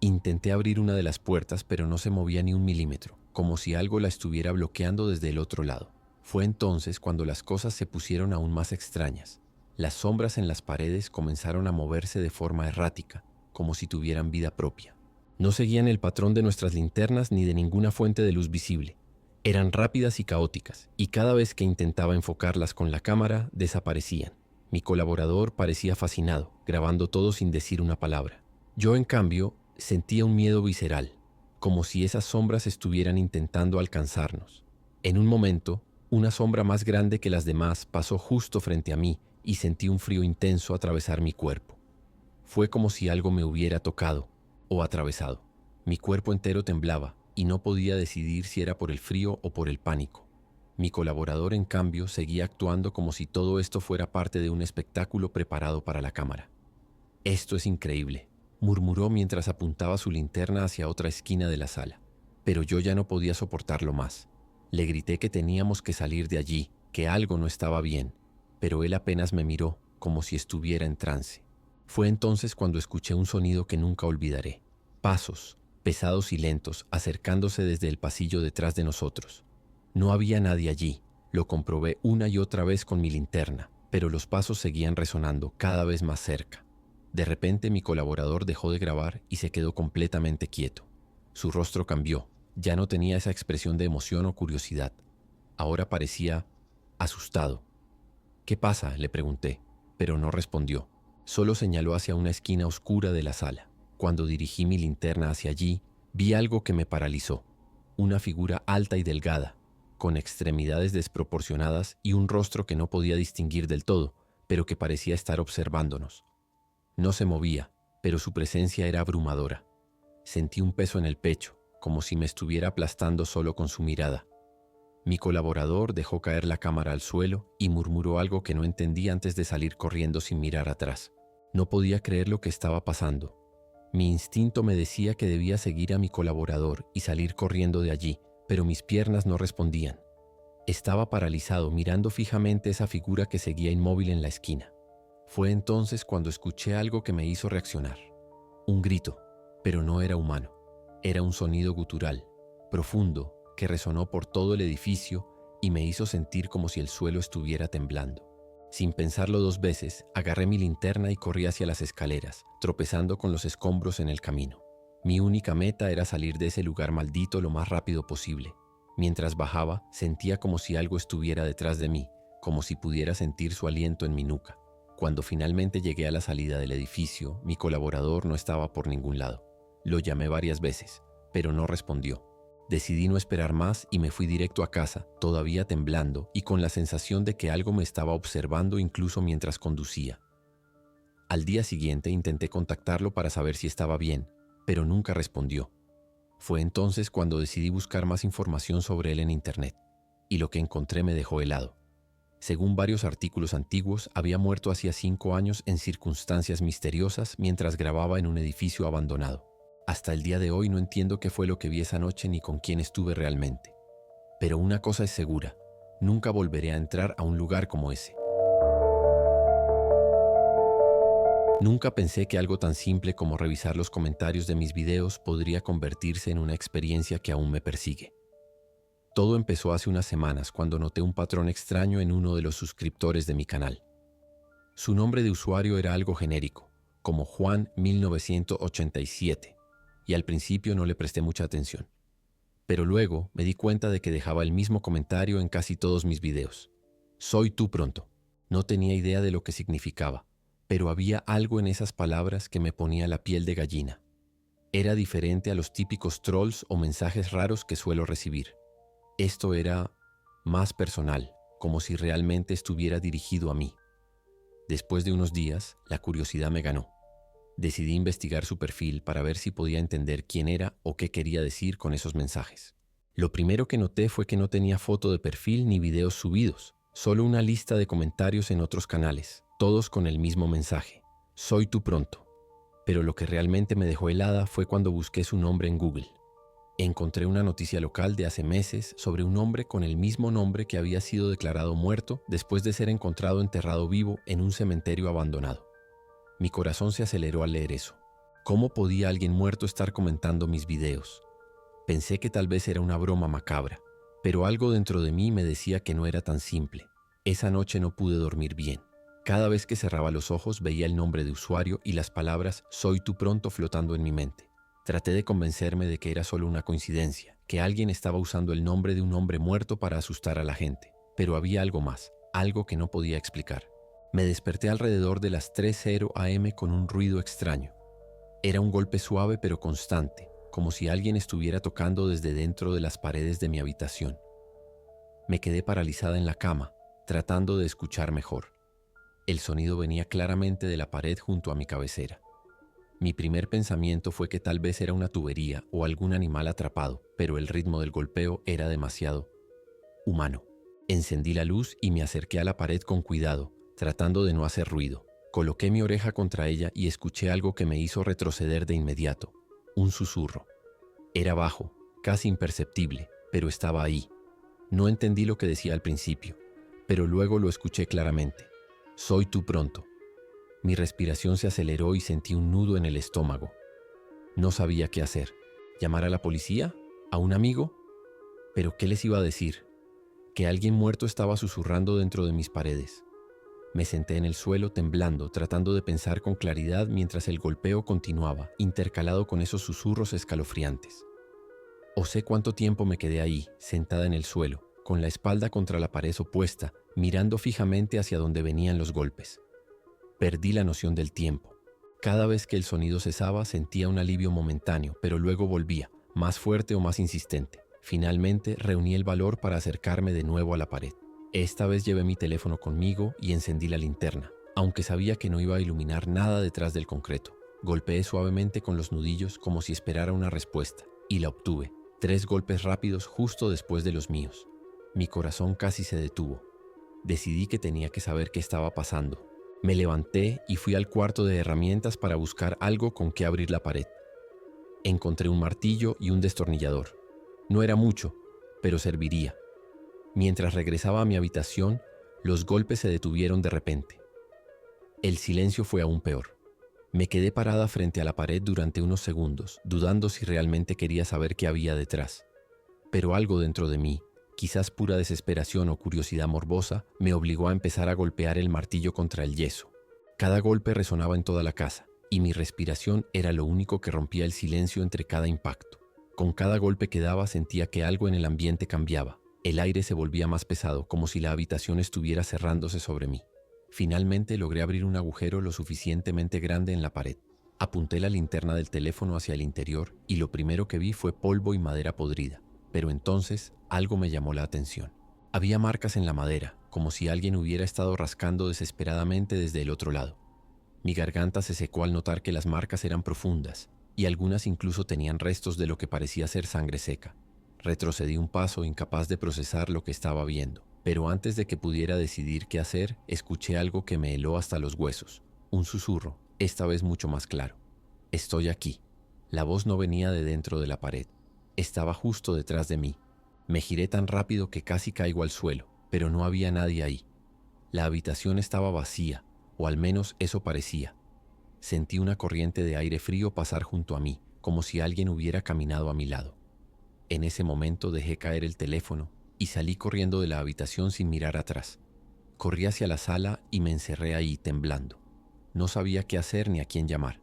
Intenté abrir una de las puertas, pero no se movía ni un milímetro, como si algo la estuviera bloqueando desde el otro lado. Fue entonces cuando las cosas se pusieron aún más extrañas. Las sombras en las paredes comenzaron a moverse de forma errática, como si tuvieran vida propia. No seguían el patrón de nuestras linternas ni de ninguna fuente de luz visible. Eran rápidas y caóticas, y cada vez que intentaba enfocarlas con la cámara, desaparecían. Mi colaborador parecía fascinado, grabando todo sin decir una palabra. Yo, en cambio, sentía un miedo visceral, como si esas sombras estuvieran intentando alcanzarnos. En un momento, una sombra más grande que las demás pasó justo frente a mí y sentí un frío intenso atravesar mi cuerpo. Fue como si algo me hubiera tocado o atravesado. Mi cuerpo entero temblaba y no podía decidir si era por el frío o por el pánico. Mi colaborador, en cambio, seguía actuando como si todo esto fuera parte de un espectáculo preparado para la cámara. «Esto es increíble», murmuró mientras apuntaba su linterna hacia otra esquina de la sala. Pero yo ya no podía soportarlo más. Le grité que teníamos que salir de allí, que algo no estaba bien, pero él apenas me miró, como si estuviera en trance. Fue entonces cuando escuché un sonido que nunca olvidaré. Pasos, pesados y lentos, acercándose desde el pasillo detrás de nosotros. No había nadie allí. Lo comprobé una y otra vez con mi linterna, pero los pasos seguían resonando cada vez más cerca. De repente mi colaborador dejó de grabar y se quedó completamente quieto. Su rostro cambió. Ya no tenía esa expresión de emoción o curiosidad. Ahora parecía asustado. «¿Qué pasa?», le pregunté, pero no respondió. Solo señaló hacia una esquina oscura de la sala. Cuando dirigí mi linterna hacia allí, vi algo que me paralizó. Una figura alta y delgada, con extremidades desproporcionadas y un rostro que no podía distinguir del todo, pero que parecía estar observándonos. No se movía, pero su presencia era abrumadora. Sentí un peso en el pecho, como si me estuviera aplastando solo con su mirada. Mi colaborador dejó caer la cámara al suelo y murmuró algo que no entendí antes de salir corriendo sin mirar atrás. No podía creer lo que estaba pasando. Mi instinto me decía que debía seguir a mi colaborador y salir corriendo de allí, pero mis piernas no respondían. Estaba paralizado mirando fijamente esa figura que seguía inmóvil en la esquina. Fue entonces cuando escuché algo que me hizo reaccionar. Un grito, pero no era humano. Era un sonido gutural, profundo, que resonó por todo el edificio y me hizo sentir como si el suelo estuviera temblando. Sin pensarlo 2 veces, agarré mi linterna y corrí hacia las escaleras, tropezando con los escombros en el camino. Mi única meta era salir de ese lugar maldito lo más rápido posible. Mientras bajaba, sentía como si algo estuviera detrás de mí, como si pudiera sentir su aliento en mi nuca. Cuando finalmente llegué a la salida del edificio, mi colaborador no estaba por ningún lado. Lo llamé varias veces, pero no respondió. Decidí no esperar más y me fui directo a casa, todavía temblando y con la sensación de que algo me estaba observando incluso mientras conducía. Al día siguiente intenté contactarlo para saber si estaba bien, pero nunca respondió. Fue entonces cuando decidí buscar más información sobre él en internet, y lo que encontré me dejó helado. Según varios artículos antiguos, había muerto hacía 5 años en circunstancias misteriosas mientras grababa en un edificio abandonado. Hasta el día de hoy no entiendo qué fue lo que vi esa noche ni con quién estuve realmente. Pero una cosa es segura, nunca volveré a entrar a un lugar como ese. Nunca pensé que algo tan simple como revisar los comentarios de mis videos podría convertirse en una experiencia que aún me persigue. Todo empezó hace unas semanas cuando noté un patrón extraño en uno de los suscriptores de mi canal. Su nombre de usuario era algo genérico, como Juan 1987, y al principio no le presté mucha atención. Pero luego me di cuenta de que dejaba el mismo comentario en casi todos mis videos. Soy tú pronto. No tenía idea de lo que significaba, pero había algo en esas palabras que me ponía la piel de gallina. Era diferente a los típicos trolls o mensajes raros que suelo recibir. Esto era más personal, como si realmente estuviera dirigido a mí. Después de unos días, la curiosidad me ganó. Decidí investigar su perfil para ver si podía entender quién era o qué quería decir con esos mensajes. Lo primero que noté fue que no tenía foto de perfil ni videos subidos, solo una lista de comentarios en otros canales, todos con el mismo mensaje: soy tú pronto. Pero lo que realmente me dejó helada fue cuando busqué su nombre en Google. Encontré una noticia local de hace meses sobre un hombre con el mismo nombre que había sido declarado muerto después de ser encontrado enterrado vivo en un cementerio abandonado. Mi corazón se aceleró al leer eso. ¿Cómo podía alguien muerto estar comentando mis videos? Pensé que tal vez era una broma macabra, pero algo dentro de mí me decía que no era tan simple. Esa noche no pude dormir bien. Cada vez que cerraba los ojos veía el nombre de usuario y las palabras "soy tú pronto" flotando en mi mente. Traté de convencerme de que era solo una coincidencia, que alguien estaba usando el nombre de un hombre muerto para asustar a la gente, pero había algo más, algo que no podía explicar. Me desperté alrededor de las 3:00 am con un ruido extraño. Era un golpe suave pero constante, como si alguien estuviera tocando desde dentro de las paredes de mi habitación. Me quedé paralizada en la cama, tratando de escuchar mejor. El sonido venía claramente de la pared junto a mi cabecera. Mi primer pensamiento fue que tal vez era una tubería o algún animal atrapado, pero el ritmo del golpeo era demasiado humano. Encendí la luz y me acerqué a la pared con cuidado, tratando de no hacer ruido. Coloqué mi oreja contra ella y escuché algo que me hizo retroceder de inmediato. Un susurro. Era bajo, casi imperceptible, pero estaba ahí. No entendí lo que decía al principio, pero luego lo escuché claramente. Soy tú pronto. Mi respiración se aceleró y sentí un nudo en el estómago. No sabía qué hacer. ¿Llamar a la policía? ¿A un amigo? ¿Pero qué les iba a decir? Que alguien muerto estaba susurrando dentro de mis paredes. Me senté en el suelo temblando, tratando de pensar con claridad mientras el golpeo continuaba, intercalado con esos susurros escalofriantes. O sé cuánto tiempo me quedé ahí, sentada en el suelo, con la espalda contra la pared opuesta, mirando fijamente hacia donde venían los golpes. Perdí la noción del tiempo. Cada vez que el sonido cesaba sentía un alivio momentáneo, pero luego volvía, más fuerte o más insistente. Finalmente reuní el valor para acercarme de nuevo a la pared. Esta vez llevé mi teléfono conmigo y encendí la linterna, aunque sabía que no iba a iluminar nada detrás del concreto. Golpeé suavemente con los nudillos como si esperara una respuesta, y la obtuve. 3 golpes rápidos justo después de los míos. Mi corazón casi se detuvo. Decidí que tenía que saber qué estaba pasando. Me levanté y fui al cuarto de herramientas para buscar algo con que abrir la pared. Encontré un martillo y un destornillador. No era mucho, pero serviría. Mientras regresaba a mi habitación, los golpes se detuvieron de repente. El silencio fue aún peor. Me quedé parada frente a la pared durante unos segundos, dudando si realmente quería saber qué había detrás. Pero algo dentro de mí, Quizás pura desesperación o curiosidad morbosa me obligó a empezar a golpear el martillo contra el yeso. Cada golpe resonaba en toda la casa, y mi respiración era lo único que rompía el silencio entre cada impacto. Con cada golpe que daba sentía que algo en el ambiente cambiaba. El aire se volvía más pesado, como si la habitación estuviera cerrándose sobre mí. Finalmente logré abrir un agujero lo suficientemente grande en la pared. Apunté la linterna del teléfono hacia el interior y lo primero que vi fue polvo y madera podrida. Pero entonces algo me llamó la atención. Había marcas en la madera, como si alguien hubiera estado rascando desesperadamente desde el otro lado. Mi garganta se secó al notar que las marcas eran profundas y algunas incluso tenían restos de lo que parecía ser sangre seca. Retrocedí un paso, incapaz de procesar lo que estaba viendo. Pero antes de que pudiera decidir qué hacer, escuché algo que me heló hasta los huesos. Un susurro, esta vez mucho más claro. «Estoy aquí». La voz no venía de dentro de la pared. Estaba justo detrás de mí. Me giré tan rápido que casi caigo al suelo, pero no había nadie ahí. La habitación estaba vacía, o al menos eso parecía. Sentí una corriente de aire frío pasar junto a mí, como si alguien hubiera caminado a mi lado. En ese momento dejé caer el teléfono y salí corriendo de la habitación sin mirar atrás. Corrí hacia la sala y me encerré ahí temblando. No sabía qué hacer ni a quién llamar.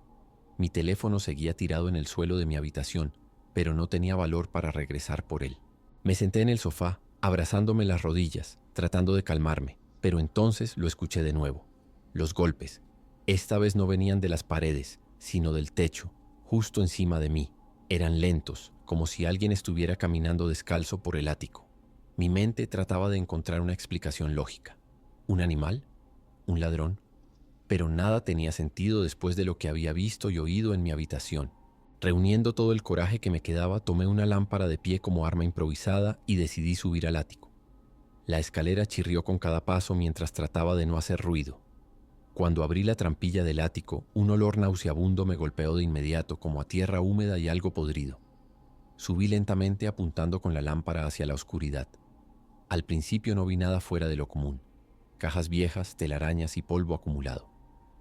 Mi teléfono seguía tirado en el suelo de mi habitación, pero no tenía valor para regresar por él. Me senté en el sofá, abrazándome las rodillas, tratando de calmarme, pero entonces lo escuché de nuevo. Los golpes. Esta vez no venían de las paredes, sino del techo, justo encima de mí. Eran lentos, como si alguien estuviera caminando descalzo por el ático. Mi mente trataba de encontrar una explicación lógica. ¿Un animal? ¿Un ladrón? Pero nada tenía sentido después de lo que había visto y oído en mi habitación. Reuniendo todo el coraje que me quedaba, tomé una lámpara de pie como arma improvisada y decidí subir al ático. La escalera chirrió con cada paso mientras trataba de no hacer ruido. Cuando abrí la trampilla del ático, un olor nauseabundo me golpeó de inmediato, como a tierra húmeda y algo podrido. Subí lentamente apuntando con la lámpara hacia la oscuridad. Al principio no vi nada fuera de lo común. Cajas viejas, telarañas y polvo acumulado.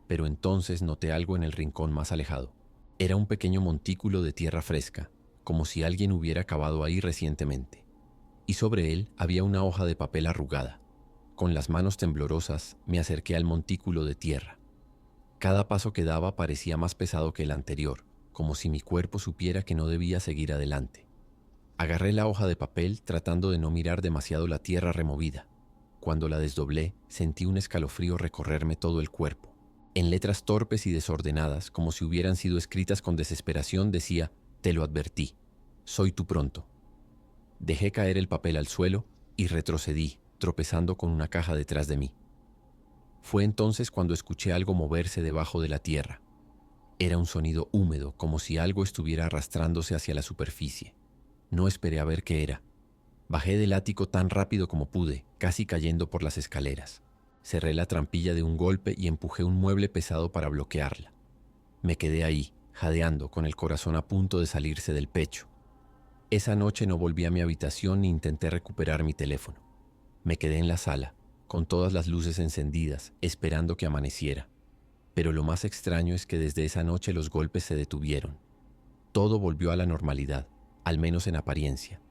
Pero entonces noté algo en el rincón más alejado. Era un pequeño montículo de tierra fresca, como si alguien hubiera cavado ahí recientemente. Y sobre él había una hoja de papel arrugada. Con las manos temblorosas me acerqué al montículo de tierra. Cada paso que daba parecía más pesado que el anterior, como si mi cuerpo supiera que no debía seguir adelante. Agarré la hoja de papel tratando de no mirar demasiado la tierra removida. Cuando la desdoblé, sentí un escalofrío recorrerme todo el cuerpo. En letras torpes y desordenadas, como si hubieran sido escritas con desesperación, decía: «Te lo advertí, soy tú pronto». Dejé caer el papel al suelo y retrocedí, tropezando con una caja detrás de mí. Fue entonces cuando escuché algo moverse debajo de la tierra. Era un sonido húmedo, como si algo estuviera arrastrándose hacia la superficie. No esperé a ver qué era. Bajé del ático tan rápido como pude, casi cayendo por las escaleras. Cerré la trampilla de un golpe y empujé un mueble pesado para bloquearla. Me quedé ahí, jadeando, con el corazón a punto de salirse del pecho. Esa noche no volví a mi habitación ni intenté recuperar mi teléfono. Me quedé en la sala, con todas las luces encendidas, esperando que amaneciera. Pero lo más extraño es que desde esa noche los golpes se detuvieron. Todo volvió a la normalidad, al menos en apariencia.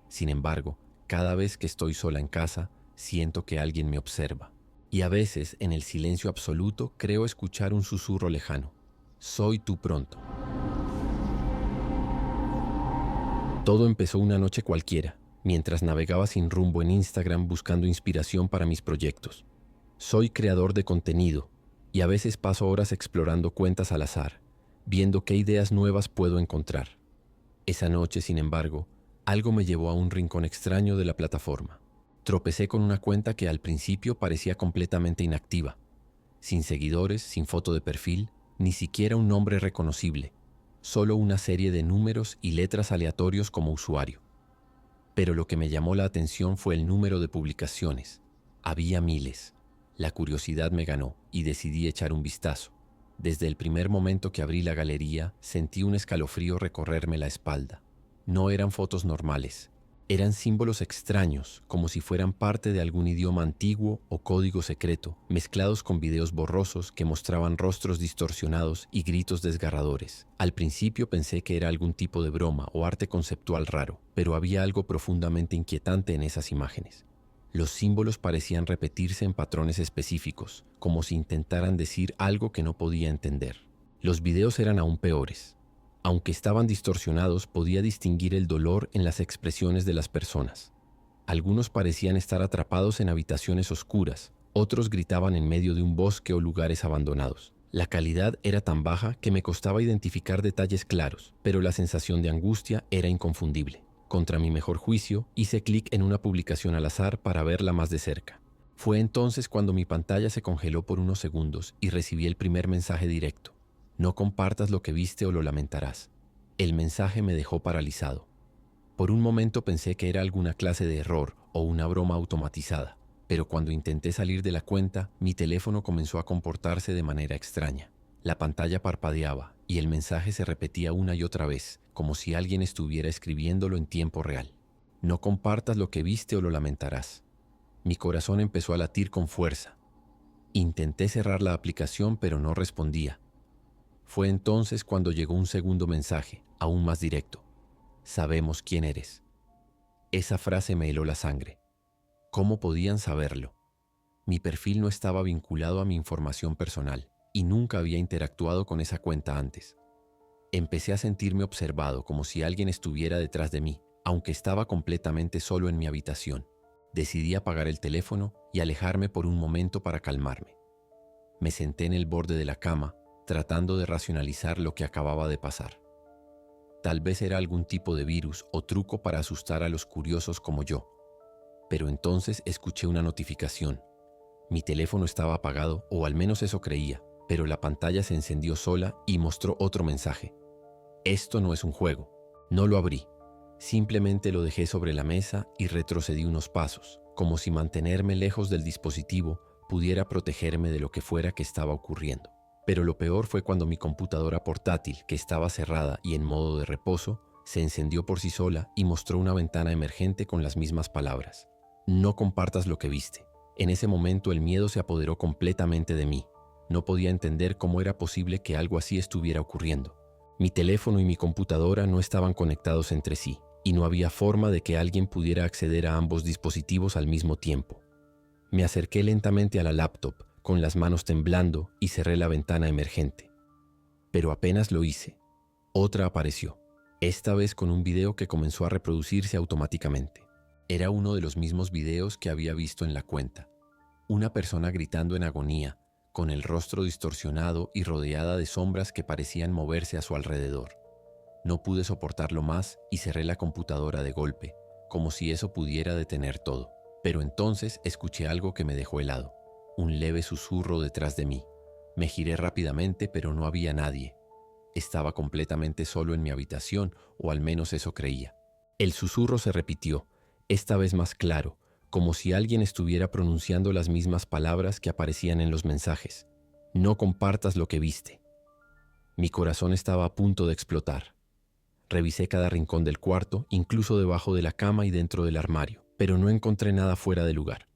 Sin embargo, cada vez que estoy sola en casa, siento que alguien me observa. Y a veces, en el silencio absoluto, creo escuchar un susurro lejano. «Soy tú pronto». Todo empezó una noche cualquiera, mientras navegaba sin rumbo en Instagram buscando inspiración para mis proyectos. Soy creador de contenido y a veces paso horas explorando cuentas al azar, viendo qué ideas nuevas puedo encontrar. Esa noche, sin embargo, algo me llevó a un rincón extraño de la plataforma. Tropecé con una cuenta que al principio parecía completamente inactiva, sin seguidores, sin foto de perfil, ni siquiera un nombre reconocible, solo una serie de números y letras aleatorios como usuario. Pero lo que me llamó la atención fue el número de publicaciones. Había miles. La curiosidad me ganó y decidí echar un vistazo. Desde el primer momento que abrí la galería, sentí un escalofrío recorrerme la espalda. No eran fotos normales. Eran símbolos extraños, como si fueran parte de algún idioma antiguo o código secreto, mezclados con videos borrosos que mostraban rostros distorsionados y gritos desgarradores. Al principio pensé que era algún tipo de broma o arte conceptual raro, pero había algo profundamente inquietante en esas imágenes. Los símbolos parecían repetirse en patrones específicos, como si intentaran decir algo que no podía entender. Los videos eran aún peores. Aunque estaban distorsionados, podía distinguir el dolor en las expresiones de las personas. Algunos parecían estar atrapados en habitaciones oscuras, otros gritaban en medio de un bosque o lugares abandonados. La calidad era tan baja que me costaba identificar detalles claros, pero la sensación de angustia era inconfundible. Contra mi mejor juicio, hice clic en una publicación al azar para verla más de cerca. Fue entonces cuando mi pantalla se congeló por unos segundos y recibí el primer mensaje directo. No compartas lo que viste o lo lamentarás. El mensaje me dejó paralizado. Por un momento pensé que era alguna clase de error o una broma automatizada, pero cuando intenté salir de la cuenta, mi teléfono comenzó a comportarse de manera extraña. La pantalla parpadeaba y el mensaje se repetía una y otra vez, como si alguien estuviera escribiéndolo en tiempo real. No compartas lo que viste o lo lamentarás. Mi corazón empezó a latir con fuerza. Intenté cerrar la aplicación, pero no respondía. Fue entonces cuando llegó un segundo mensaje, aún más directo. Sabemos quién eres. Esa frase me heló la sangre. ¿Cómo podían saberlo? Mi perfil no estaba vinculado a mi información personal y nunca había interactuado con esa cuenta antes. Empecé a sentirme observado, como si alguien estuviera detrás de mí, aunque estaba completamente solo en mi habitación. Decidí apagar el teléfono y alejarme por un momento para calmarme. Me senté en el borde de la cama, tratando de racionalizar lo que acababa de pasar. Tal vez era algún tipo de virus o truco para asustar a los curiosos como yo. Pero entonces escuché una notificación. Mi teléfono estaba apagado, o al menos eso creía, pero la pantalla se encendió sola y mostró otro mensaje. Esto no es un juego. No lo abrí. Simplemente lo dejé sobre la mesa y retrocedí unos pasos, como si mantenerme lejos del dispositivo pudiera protegerme de lo que fuera que estaba ocurriendo. Pero lo peor fue cuando mi computadora portátil, que estaba cerrada y en modo de reposo, se encendió por sí sola y mostró una ventana emergente con las mismas palabras. No compartas lo que viste. En ese momento el miedo se apoderó completamente de mí. No podía entender cómo era posible que algo así estuviera ocurriendo. Mi teléfono y mi computadora no estaban conectados entre sí, y no había forma de que alguien pudiera acceder a ambos dispositivos al mismo tiempo. Me acerqué lentamente a la laptop, con las manos temblando, y cerré la ventana emergente. Pero apenas lo hice, otra apareció, esta vez con un video que comenzó a reproducirse automáticamente. Era uno de los mismos videos que había visto en la cuenta. Una persona gritando en agonía, con el rostro distorsionado y rodeada de sombras que parecían moverse a su alrededor. No pude soportarlo más y cerré la computadora de golpe, como si eso pudiera detener todo. Pero entonces escuché algo que me dejó helado. Un leve susurro detrás de mí. Me giré rápidamente, pero no había nadie. Estaba completamente solo en mi habitación, o al menos eso creía. El susurro se repitió, esta vez más claro, como si alguien estuviera pronunciando las mismas palabras que aparecían en los mensajes. No compartas lo que viste. Mi corazón estaba a punto de explotar. Revisé cada rincón del cuarto, incluso debajo de la cama y dentro del armario, pero no encontré nada fuera de lugar.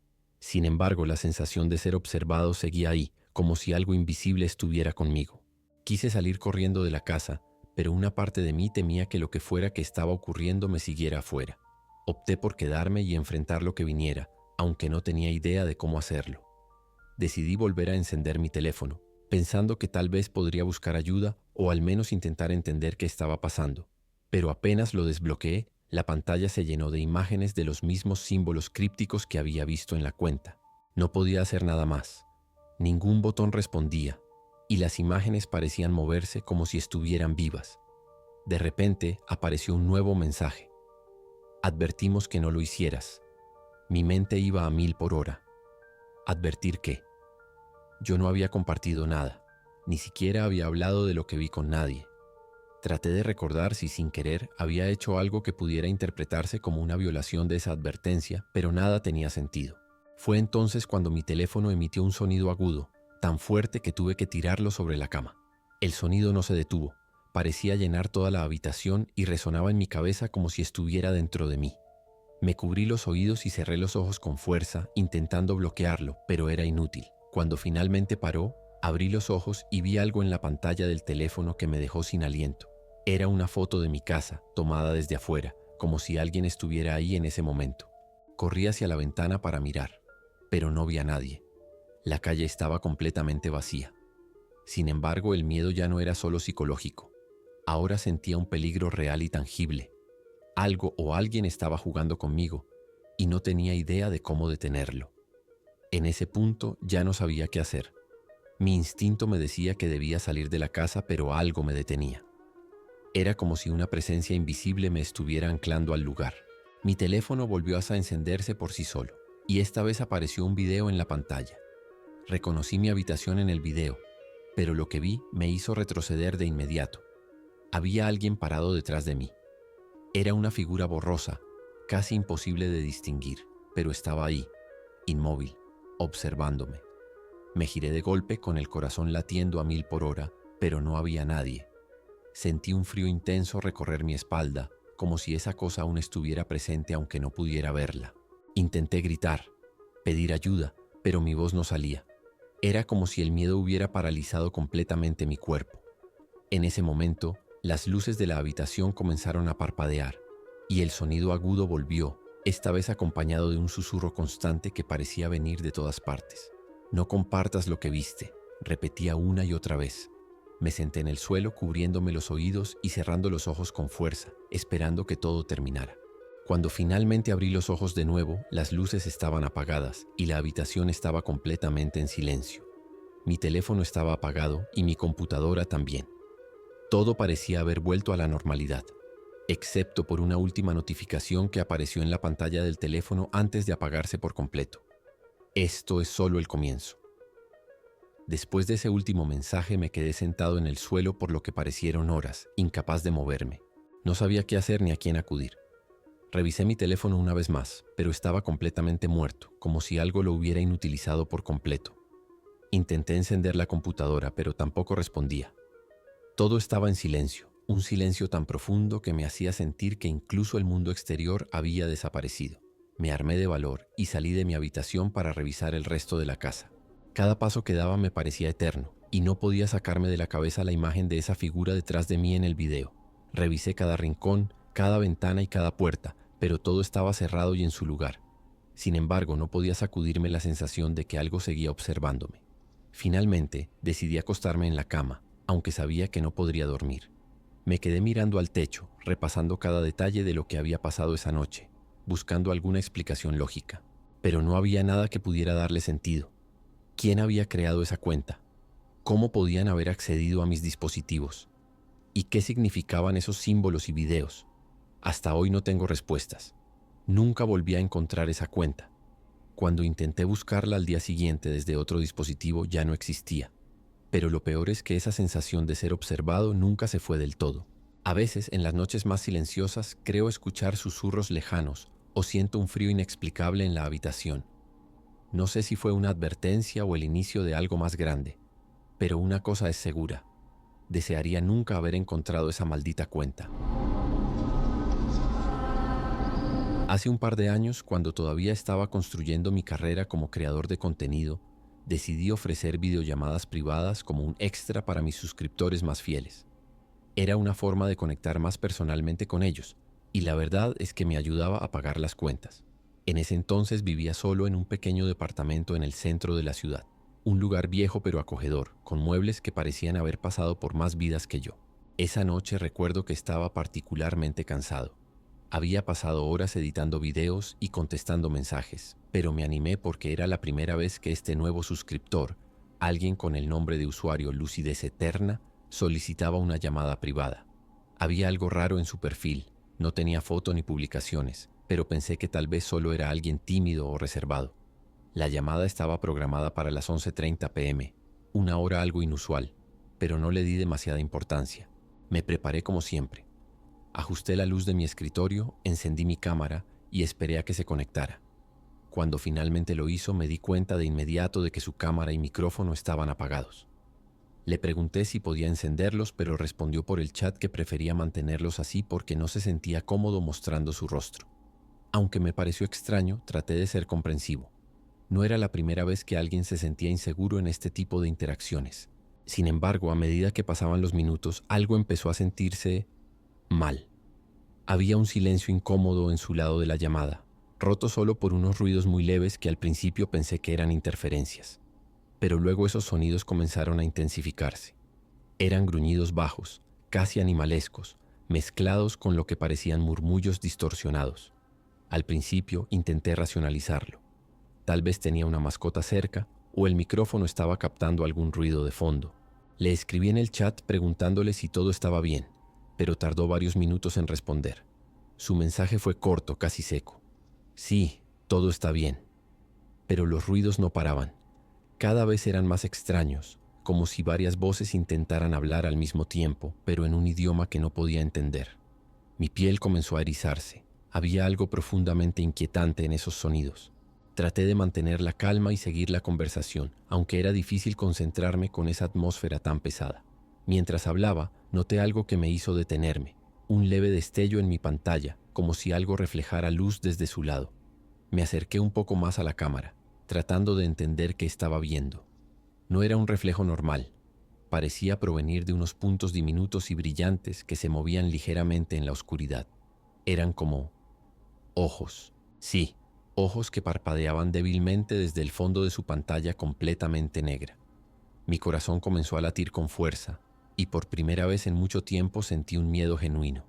Sin embargo, la sensación de ser observado seguía ahí, como si algo invisible estuviera conmigo. Quise salir corriendo de la casa, pero una parte de mí temía que lo que fuera que estaba ocurriendo me siguiera afuera. Opté por quedarme y enfrentar lo que viniera, aunque no tenía idea de cómo hacerlo. Decidí volver a encender mi teléfono, pensando que tal vez podría buscar ayuda o al menos intentar entender qué estaba pasando. Pero apenas lo desbloqueé, la pantalla se llenó de imágenes de los mismos símbolos crípticos que había visto en la cuenta. No podía hacer nada más. Ningún botón respondía, y las imágenes parecían moverse como si estuvieran vivas. De repente apareció un nuevo mensaje. Advertimos que no lo hicieras. Mi mente iba a 1000 por hora. ¿Advertir qué? Yo no había compartido nada, ni siquiera había hablado de lo que vi con nadie. Traté de recordar si sin querer había hecho algo que pudiera interpretarse como una violación de esa advertencia, pero nada tenía sentido. Fue entonces cuando mi teléfono emitió un sonido agudo, tan fuerte que tuve que tirarlo sobre la cama. El sonido no se detuvo, parecía llenar toda la habitación y resonaba en mi cabeza como si estuviera dentro de mí. Me cubrí los oídos y cerré los ojos con fuerza, intentando bloquearlo, pero era inútil. Cuando finalmente paró, abrí los ojos y vi algo en la pantalla del teléfono que me dejó sin aliento. Era una foto de mi casa, tomada desde afuera, como si alguien estuviera ahí en ese momento. Corrí hacia la ventana para mirar, pero no vi a nadie. La calle estaba completamente vacía. Sin embargo, el miedo ya no era solo psicológico. Ahora sentía un peligro real y tangible. Algo o alguien estaba jugando conmigo y no tenía idea de cómo detenerlo. En ese punto ya no sabía qué hacer. Mi instinto me decía que debía salir de la casa, pero algo me detenía. Era como si una presencia invisible me estuviera anclando al lugar. Mi teléfono volvió a encenderse por sí solo, y esta vez apareció un video en la pantalla. Reconocí mi habitación en el video, pero lo que vi me hizo retroceder de inmediato. Había alguien parado detrás de mí. Era una figura borrosa, casi imposible de distinguir, pero estaba ahí, inmóvil, observándome. Me giré de golpe con el corazón latiendo a 1000 por hora, pero no había nadie. Sentí un frío intenso recorrer mi espalda, como si esa cosa aún estuviera presente aunque no pudiera verla. Intenté gritar, pedir ayuda, pero mi voz no salía. Era como si el miedo hubiera paralizado completamente mi cuerpo. En ese momento, las luces de la habitación comenzaron a parpadear, y el sonido agudo volvió, esta vez acompañado de un susurro constante que parecía venir de todas partes. «No compartas lo que viste», repetía una y otra vez. Me senté en el suelo cubriéndome los oídos y cerrando los ojos con fuerza, esperando que todo terminara. Cuando finalmente abrí los ojos de nuevo, las luces estaban apagadas y la habitación estaba completamente en silencio. Mi teléfono estaba apagado y mi computadora también. Todo parecía haber vuelto a la normalidad, excepto por una última notificación que apareció en la pantalla del teléfono antes de apagarse por completo. Esto es solo el comienzo. Después de ese último mensaje me quedé sentado en el suelo por lo que parecieron horas, incapaz de moverme. No sabía qué hacer ni a quién acudir. Revisé mi teléfono una vez más, pero estaba completamente muerto, como si algo lo hubiera inutilizado por completo. Intenté encender la computadora, pero tampoco respondía. Todo estaba en silencio, un silencio tan profundo que me hacía sentir que incluso el mundo exterior había desaparecido. Me armé de valor y salí de mi habitación para revisar el resto de la casa. Cada paso que daba me parecía eterno, y no podía sacarme de la cabeza la imagen de esa figura detrás de mí en el video. Revisé cada rincón, cada ventana y cada puerta, pero todo estaba cerrado y en su lugar. Sin embargo, no podía sacudirme la sensación de que algo seguía observándome. Finalmente, decidí acostarme en la cama, aunque sabía que no podría dormir. Me quedé mirando al techo, repasando cada detalle de lo que había pasado esa noche, buscando alguna explicación lógica. Pero no había nada que pudiera darle sentido. ¿Quién había creado esa cuenta? ¿Cómo podían haber accedido a mis dispositivos? ¿Y qué significaban esos símbolos y videos? Hasta hoy no tengo respuestas. Nunca volví a encontrar esa cuenta. Cuando intenté buscarla al día siguiente desde otro dispositivo ya no existía. Pero lo peor es que esa sensación de ser observado nunca se fue del todo. A veces, en las noches más silenciosas, creo escuchar susurros lejanos o siento un frío inexplicable en la habitación. No sé si fue una advertencia o el inicio de algo más grande, pero una cosa es segura. Desearía nunca haber encontrado esa maldita cuenta. Hace un par de años, cuando todavía estaba construyendo mi carrera como creador de contenido, decidí ofrecer videollamadas privadas como un extra para mis suscriptores más fieles. Era una forma de conectar más personalmente con ellos, y la verdad es que me ayudaba a pagar las cuentas. En ese entonces vivía solo en un pequeño departamento en el centro de la ciudad, un lugar viejo pero acogedor, con muebles que parecían haber pasado por más vidas que yo. Esa noche recuerdo que estaba particularmente cansado. Había pasado horas editando videos y contestando mensajes, pero me animé porque era la primera vez que este nuevo suscriptor, alguien con el nombre de usuario Lucidez Eterna, solicitaba una llamada privada. Había algo raro en su perfil, no tenía foto ni publicaciones, pero pensé que tal vez solo era alguien tímido o reservado. La llamada estaba programada para las 11:30 p.m., una hora algo inusual, pero no le di demasiada importancia. Me preparé como siempre. Ajusté la luz de mi escritorio, encendí mi cámara y esperé a que se conectara. Cuando finalmente lo hizo, me di cuenta de inmediato de que su cámara y micrófono estaban apagados. Le pregunté si podía encenderlos, pero respondió por el chat que prefería mantenerlos así porque no se sentía cómodo mostrando su rostro. Aunque me pareció extraño, traté de ser comprensivo. No era la primera vez que alguien se sentía inseguro en este tipo de interacciones. Sin embargo, a medida que pasaban los minutos, algo empezó a sentirse mal. Había un silencio incómodo en su lado de la llamada, roto solo por unos ruidos muy leves que al principio pensé que eran interferencias. Pero luego esos sonidos comenzaron a intensificarse. Eran gruñidos bajos, casi animalescos, mezclados con lo que parecían murmullos distorsionados. Al principio intenté racionalizarlo. Tal vez tenía una mascota cerca o el micrófono estaba captando algún ruido de fondo. Le escribí en el chat preguntándole si todo estaba bien, pero tardó varios minutos en responder. Su mensaje fue corto, casi seco. Sí, todo está bien. Pero los ruidos no paraban. Cada vez eran más extraños, como si varias voces intentaran hablar al mismo tiempo, pero en un idioma que no podía entender. Mi piel comenzó a erizarse. Había algo profundamente inquietante en esos sonidos. Traté de mantener la calma y seguir la conversación, aunque era difícil concentrarme con esa atmósfera tan pesada. Mientras hablaba, noté algo que me hizo detenerme, un leve destello en mi pantalla, como si algo reflejara luz desde su lado. Me acerqué un poco más a la cámara, tratando de entender qué estaba viendo. No era un reflejo normal. Parecía provenir de unos puntos diminutos y brillantes que se movían ligeramente en la oscuridad. Eran como ojos. Sí, ojos que parpadeaban débilmente desde el fondo de su pantalla completamente negra. Mi corazón comenzó a latir con fuerza y por primera vez en mucho tiempo sentí un miedo genuino.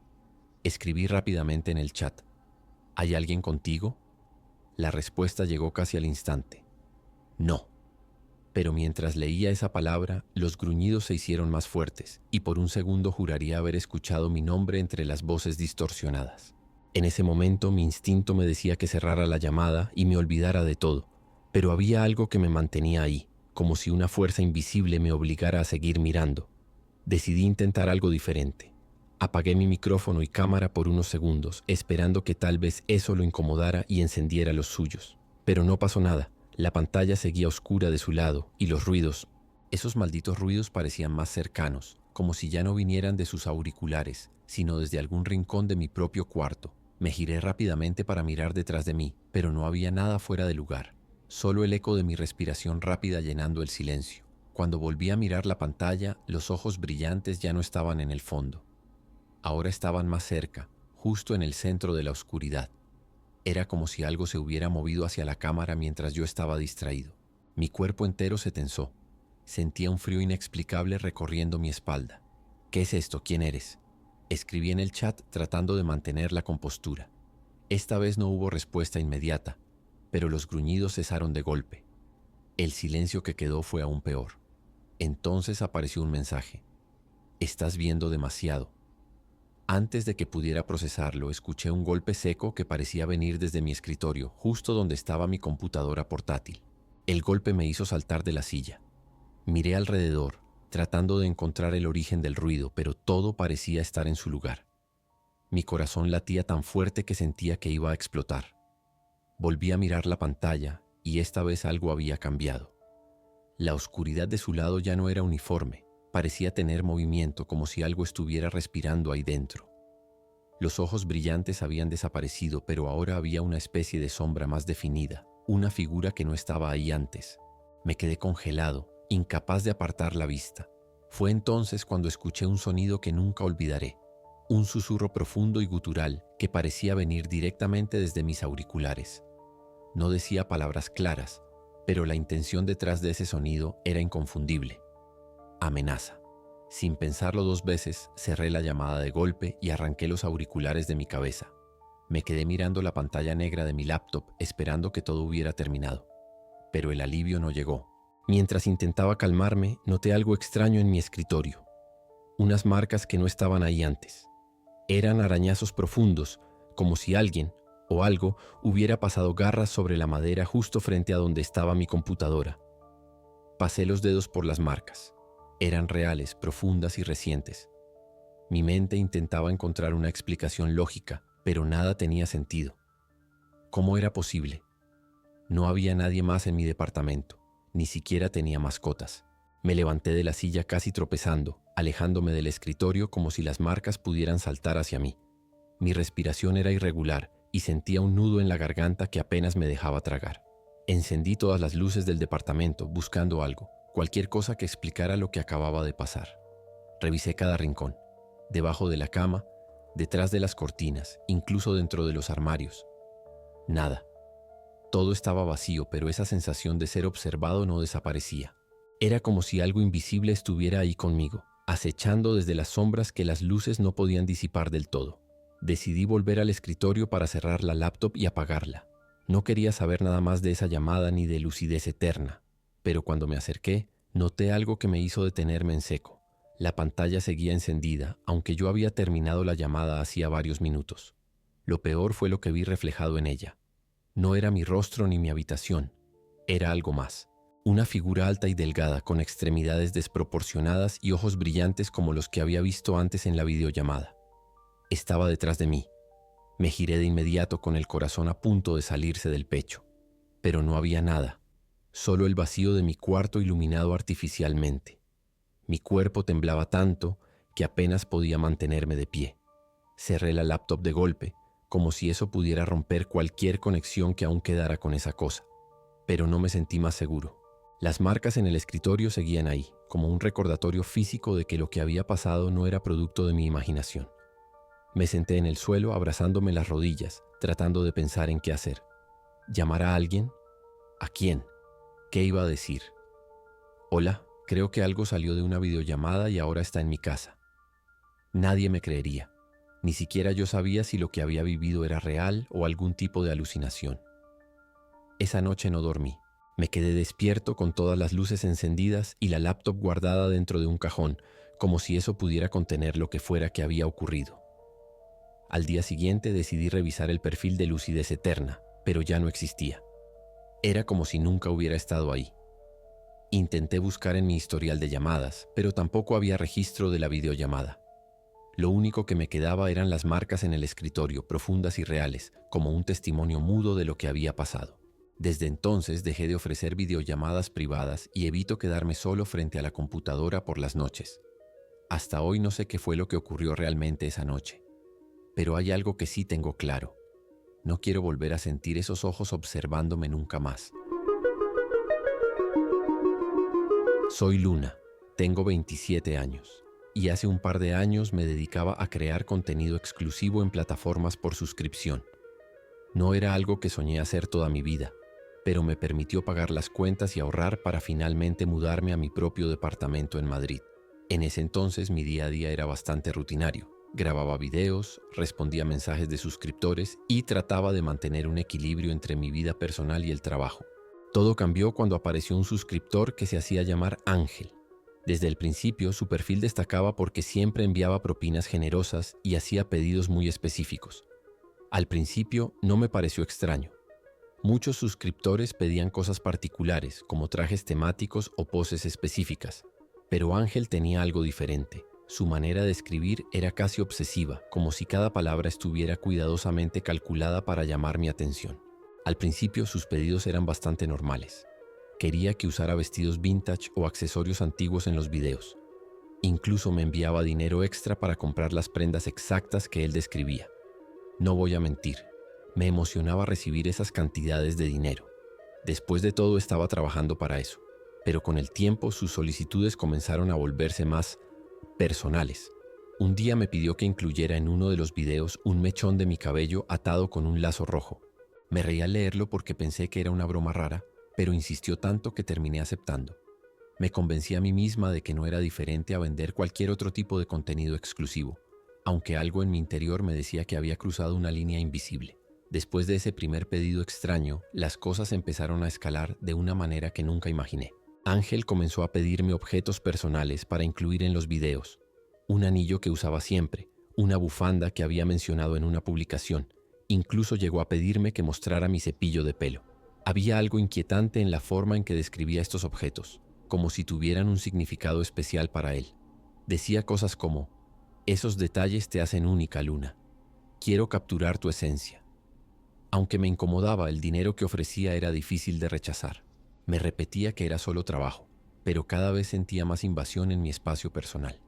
Escribí rápidamente en el chat: ¿hay alguien contigo? La respuesta llegó casi al instante: no. Pero mientras leía esa palabra, los gruñidos se hicieron más fuertes y por un segundo juraría haber escuchado mi nombre entre las voces distorsionadas. En ese momento mi instinto me decía que cerrara la llamada y me olvidara de todo, pero había algo que me mantenía ahí, como si una fuerza invisible me obligara a seguir mirando. Decidí intentar algo diferente. Apagué mi micrófono y cámara por unos segundos, esperando que tal vez eso lo incomodara y encendiera los suyos. Pero no pasó nada. La pantalla seguía oscura de su lado y los ruidos, esos malditos ruidos parecían más cercanos, como si ya no vinieran de sus auriculares, sino desde algún rincón de mi propio cuarto. Me giré rápidamente para mirar detrás de mí, pero no había nada fuera de lugar, solo el eco de mi respiración rápida llenando el silencio. Cuando volví a mirar la pantalla, los ojos brillantes ya no estaban en el fondo. Ahora estaban más cerca, justo en el centro de la oscuridad. Era como si algo se hubiera movido hacia la cámara mientras yo estaba distraído. Mi cuerpo entero se tensó. Sentía un frío inexplicable recorriendo mi espalda. ¿Qué es esto? ¿Quién eres? Escribí en el chat tratando de mantener la compostura. Esta vez no hubo respuesta inmediata, pero los gruñidos cesaron de golpe. El silencio que quedó fue aún peor. Entonces apareció un mensaje: estás viendo demasiado. Antes de que pudiera procesarlo, escuché un golpe seco que parecía venir desde mi escritorio, justo donde estaba mi computadora portátil. El golpe me hizo saltar de la silla. Miré alrededor, tratando de encontrar el origen del ruido, pero todo parecía estar en su lugar. Mi corazón latía tan fuerte que sentía que iba a explotar. Volví a mirar la pantalla y esta vez algo había cambiado. La oscuridad de su lado ya no era uniforme, parecía tener movimiento como si algo estuviera respirando ahí dentro. Los ojos brillantes habían desaparecido, pero ahora había una especie de sombra más definida, una figura que no estaba ahí antes. Me quedé congelado, incapaz de apartar la vista. Fue entonces cuando escuché un sonido que nunca olvidaré, un susurro profundo y gutural que parecía venir directamente desde mis auriculares. No decía palabras claras, pero la intención detrás de ese sonido era inconfundible. Amenaza. Sin pensarlo dos veces, cerré la llamada de golpe y arranqué los auriculares de mi cabeza. Me quedé mirando la pantalla negra de mi laptop esperando que todo hubiera terminado. Pero el alivio no llegó. Mientras intentaba calmarme, noté algo extraño en mi escritorio. Unas marcas que no estaban ahí antes. Eran arañazos profundos, como si alguien o algo hubiera pasado garras sobre la madera justo frente a donde estaba mi computadora. Pasé los dedos por las marcas. Eran reales, profundas y recientes. Mi mente intentaba encontrar una explicación lógica, pero nada tenía sentido. ¿Cómo era posible? No había nadie más en mi departamento, ni siquiera tenía mascotas. Me levanté de la silla casi tropezando, alejándome del escritorio como si las marcas pudieran saltar hacia mí. Mi respiración era irregular y sentía un nudo en la garganta que apenas me dejaba tragar. Encendí todas las luces del departamento buscando algo, cualquier cosa que explicara lo que acababa de pasar. Revisé cada rincón, debajo de la cama, detrás de las cortinas, incluso dentro de los armarios. Nada. Todo estaba vacío, pero esa sensación de ser observado no desaparecía. Era como si algo invisible estuviera ahí conmigo, acechando desde las sombras que las luces no podían disipar del todo. Decidí volver al escritorio para cerrar la laptop y apagarla. No quería saber nada más de esa llamada ni de lucidez eterna, pero cuando me acerqué, noté algo que me hizo detenerme en seco. La pantalla seguía encendida, aunque yo había terminado la llamada hacía varios minutos. Lo peor fue lo que vi reflejado en ella. No era mi rostro ni mi habitación, era algo más. Una figura alta y delgada con extremidades desproporcionadas y ojos brillantes como los que había visto antes en la videollamada. Estaba detrás de mí. Me giré de inmediato con el corazón a punto de salirse del pecho. Pero no había nada, solo el vacío de mi cuarto iluminado artificialmente. Mi cuerpo temblaba tanto que apenas podía mantenerme de pie. Cerré la laptop de golpe, como si eso pudiera romper cualquier conexión que aún quedara con esa cosa. Pero no me sentí más seguro. Las marcas en el escritorio seguían ahí, como un recordatorio físico de que lo que había pasado no era producto de mi imaginación. Me senté en el suelo abrazándome las rodillas, tratando de pensar en qué hacer. ¿Llamar a alguien? ¿A quién? ¿Qué iba a decir? Hola, creo que algo salió de una videollamada y ahora está en mi casa. Nadie me creería. Ni siquiera yo sabía si lo que había vivido era real o algún tipo de alucinación. Esa noche no dormí. Me quedé despierto con todas las luces encendidas y la laptop guardada dentro de un cajón, como si eso pudiera contener lo que fuera que había ocurrido. Al día siguiente decidí revisar el perfil de Lucidez Eterna, pero ya no existía. Era como si nunca hubiera estado ahí. Intenté buscar en mi historial de llamadas, pero tampoco había registro de la videollamada. Lo único que me quedaba eran las marcas en el escritorio, profundas y reales, como un testimonio mudo de lo que había pasado. Desde entonces dejé de ofrecer videollamadas privadas y evito quedarme solo frente a la computadora por las noches. Hasta hoy no sé qué fue lo que ocurrió realmente esa noche. Pero hay algo que sí tengo claro. No quiero volver a sentir esos ojos observándome nunca más. Soy Luna, tengo 27 años y hace un par de años me dedicaba a crear contenido exclusivo en plataformas por suscripción. No era algo que soñé hacer toda mi vida, pero me permitió pagar las cuentas y ahorrar para finalmente mudarme a mi propio departamento en Madrid. En ese entonces mi día a día era bastante rutinario. Grababa videos, respondía mensajes de suscriptores y trataba de mantener un equilibrio entre mi vida personal y el trabajo. Todo cambió cuando apareció un suscriptor que se hacía llamar Ángel. Desde el principio su perfil destacaba porque siempre enviaba propinas generosas y hacía pedidos muy específicos. Al principio no me pareció extraño. Muchos suscriptores pedían cosas particulares, como trajes temáticos o poses específicas, pero Ángel tenía algo diferente. Su manera de escribir era casi obsesiva, como si cada palabra estuviera cuidadosamente calculada para llamar mi atención. Al principio sus pedidos eran bastante normales. Quería que usara vestidos vintage o accesorios antiguos en los videos. Incluso me enviaba dinero extra para comprar las prendas exactas que él describía. No voy a mentir, me emocionaba recibir esas cantidades de dinero. Después de todo estaba trabajando para eso, pero con el tiempo sus solicitudes comenzaron a volverse más personales. Un día me pidió que incluyera en uno de los videos un mechón de mi cabello atado con un lazo rojo. Me reí al leerlo porque pensé que era una broma rara, pero insistió tanto que terminé aceptando. Me convencí a mí misma de que no era diferente a vender cualquier otro tipo de contenido exclusivo, aunque algo en mi interior me decía que había cruzado una línea invisible. Después de ese primer pedido extraño, las cosas empezaron a escalar de una manera que nunca imaginé. Ángel comenzó a pedirme objetos personales para incluir en los videos. Un anillo que usaba siempre, una bufanda que había mencionado en una publicación. Incluso llegó a pedirme que mostrara mi cepillo de pelo. Había algo inquietante en la forma en que describía estos objetos, como si tuvieran un significado especial para él. Decía cosas como: esos detalles te hacen única, Luna. Quiero capturar tu esencia. Aunque me incomodaba, el dinero que ofrecía era difícil de rechazar. Me repetía que era solo trabajo, pero cada vez sentía más invasión en mi espacio personal.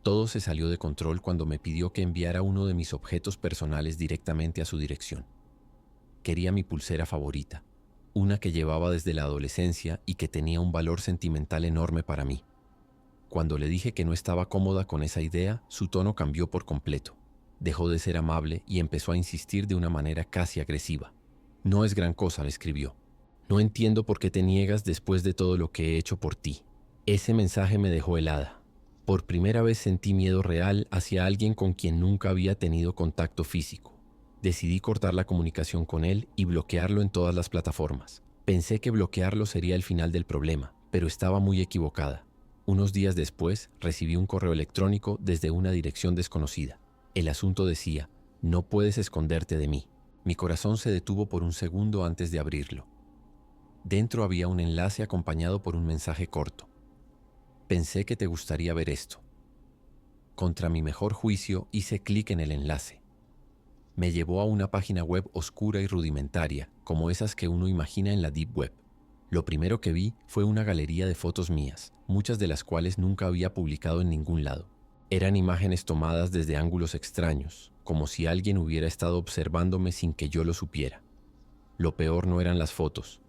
Todo se salió de control cuando me pidió que enviara uno de mis objetos personales directamente a su dirección. Quería mi pulsera favorita, una que llevaba desde la adolescencia y que tenía un valor sentimental enorme para mí. Cuando le dije que no estaba cómoda con esa idea, su tono cambió por completo. Dejó de ser amable y empezó a insistir de una manera casi agresiva. «No es gran cosa», le escribió. «No entiendo por qué te niegas después de todo lo que he hecho por ti». Ese mensaje me dejó helada. Por primera vez sentí miedo real hacia alguien con quien nunca había tenido contacto físico. Decidí cortar la comunicación con él y bloquearlo en todas las plataformas. Pensé que bloquearlo sería el final del problema, pero estaba muy equivocada. Unos días después, recibí un correo electrónico desde una dirección desconocida. El asunto decía: «No puedes esconderte de mí». Mi corazón se detuvo por un segundo antes de abrirlo. Dentro había un enlace acompañado por un mensaje corto. «Pensé que te gustaría ver esto». Contra mi mejor juicio, hice clic en el enlace. Me llevó a una página web oscura y rudimentaria, como esas que uno imagina en la Deep Web. Lo primero que vi fue una galería de fotos mías, muchas de las cuales nunca había publicado en ningún lado. Eran imágenes tomadas desde ángulos extraños, como si alguien hubiera estado observándome sin que yo lo supiera. Lo peor no eran las fotos.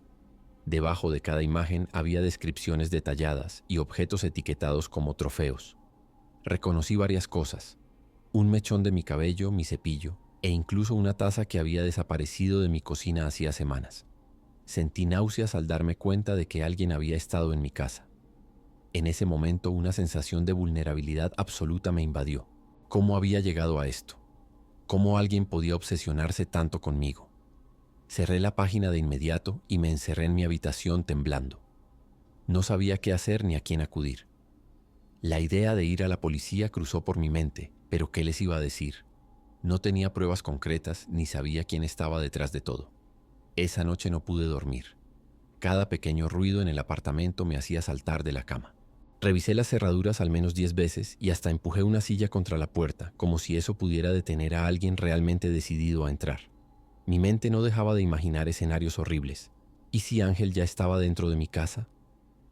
Debajo de cada imagen había descripciones detalladas y objetos etiquetados como trofeos. Reconocí varias cosas: un mechón de mi cabello, mi cepillo, e incluso una taza que había desaparecido de mi cocina hacía semanas. Sentí náuseas al darme cuenta de que alguien había estado en mi casa. En ese momento una sensación de vulnerabilidad absoluta me invadió. ¿Cómo había llegado a esto? ¿Cómo alguien podía obsesionarse tanto conmigo? Cerré la página de inmediato y me encerré en mi habitación temblando. No sabía qué hacer ni a quién acudir. La idea de ir a la policía cruzó por mi mente, pero ¿qué les iba a decir? No tenía pruebas concretas ni sabía quién estaba detrás de todo. Esa noche no pude dormir. Cada pequeño ruido en el apartamento me hacía saltar de la cama. Revisé las cerraduras al menos 10 veces y hasta empujé una silla contra la puerta, como si eso pudiera detener a alguien realmente decidido a entrar. Mi mente no dejaba de imaginar escenarios horribles. ¿Y si Ángel ya estaba dentro de mi casa?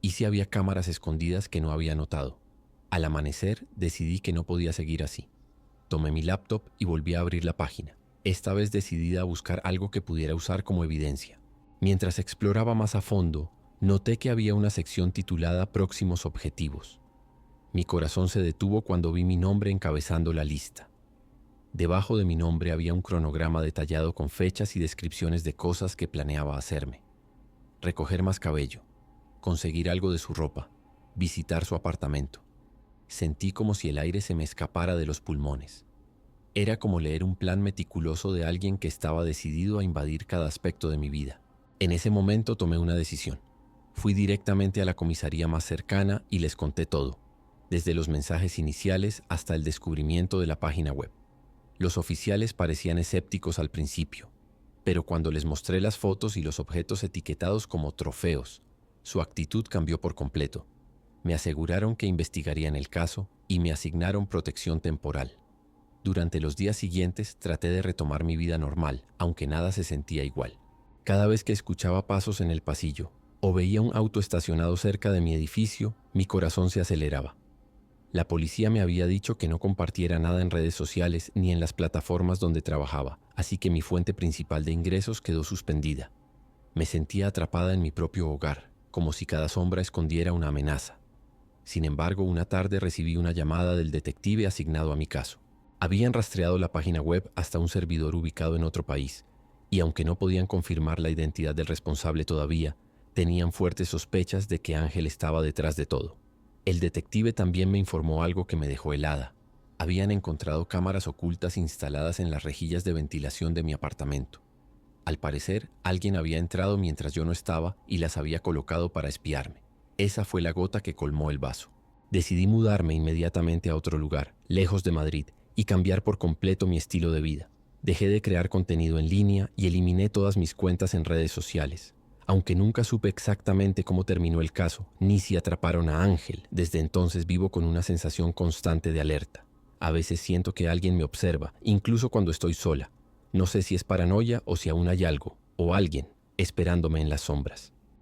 ¿Y si había cámaras escondidas que no había notado? Al amanecer decidí que no podía seguir así. Tomé mi laptop y volví a abrir la página, esta vez decidida a buscar algo que pudiera usar como evidencia. Mientras exploraba más a fondo, noté que había una sección titulada Próximos Objetivos. Mi corazón se detuvo cuando vi mi nombre encabezando la lista. Debajo de mi nombre había un cronograma detallado con fechas y descripciones de cosas que planeaba hacerme. Recoger más cabello, conseguir algo de su ropa, visitar su apartamento. Sentí como si el aire se me escapara de los pulmones. Era como leer un plan meticuloso de alguien que estaba decidido a invadir cada aspecto de mi vida. En ese momento tomé una decisión. Fui directamente a la comisaría más cercana y les conté todo, desde los mensajes iniciales hasta el descubrimiento de la página web. Los oficiales parecían escépticos al principio, pero cuando les mostré las fotos y los objetos etiquetados como trofeos, su actitud cambió por completo. Me aseguraron que investigarían el caso y me asignaron protección temporal. Durante los días siguientes traté de retomar mi vida normal, aunque nada se sentía igual. Cada vez que escuchaba pasos en el pasillo o veía un auto estacionado cerca de mi edificio, mi corazón se aceleraba. La policía me había dicho que no compartiera nada en redes sociales ni en las plataformas donde trabajaba, así que mi fuente principal de ingresos quedó suspendida. Me sentía atrapada en mi propio hogar, como si cada sombra escondiera una amenaza. Sin embargo, una tarde recibí una llamada del detective asignado a mi caso. Habían rastreado la página web hasta un servidor ubicado en otro país, y aunque no podían confirmar la identidad del responsable todavía, tenían fuertes sospechas de que Ángel estaba detrás de todo. El detective también me informó algo que me dejó helada. Habían encontrado cámaras ocultas instaladas en las rejillas de ventilación de mi apartamento. Al parecer, alguien había entrado mientras yo no estaba y las había colocado para espiarme. Esa fue la gota que colmó el vaso. Decidí mudarme inmediatamente a otro lugar, lejos de Madrid, y cambiar por completo mi estilo de vida. Dejé de crear contenido en línea y eliminé todas mis cuentas en redes sociales. Aunque nunca supe exactamente cómo terminó el caso, ni si atraparon a Ángel, desde entonces vivo con una sensación constante de alerta. A veces siento que alguien me observa, incluso cuando estoy sola. No sé si es paranoia o si aún hay algo, o alguien, esperándome en las sombras.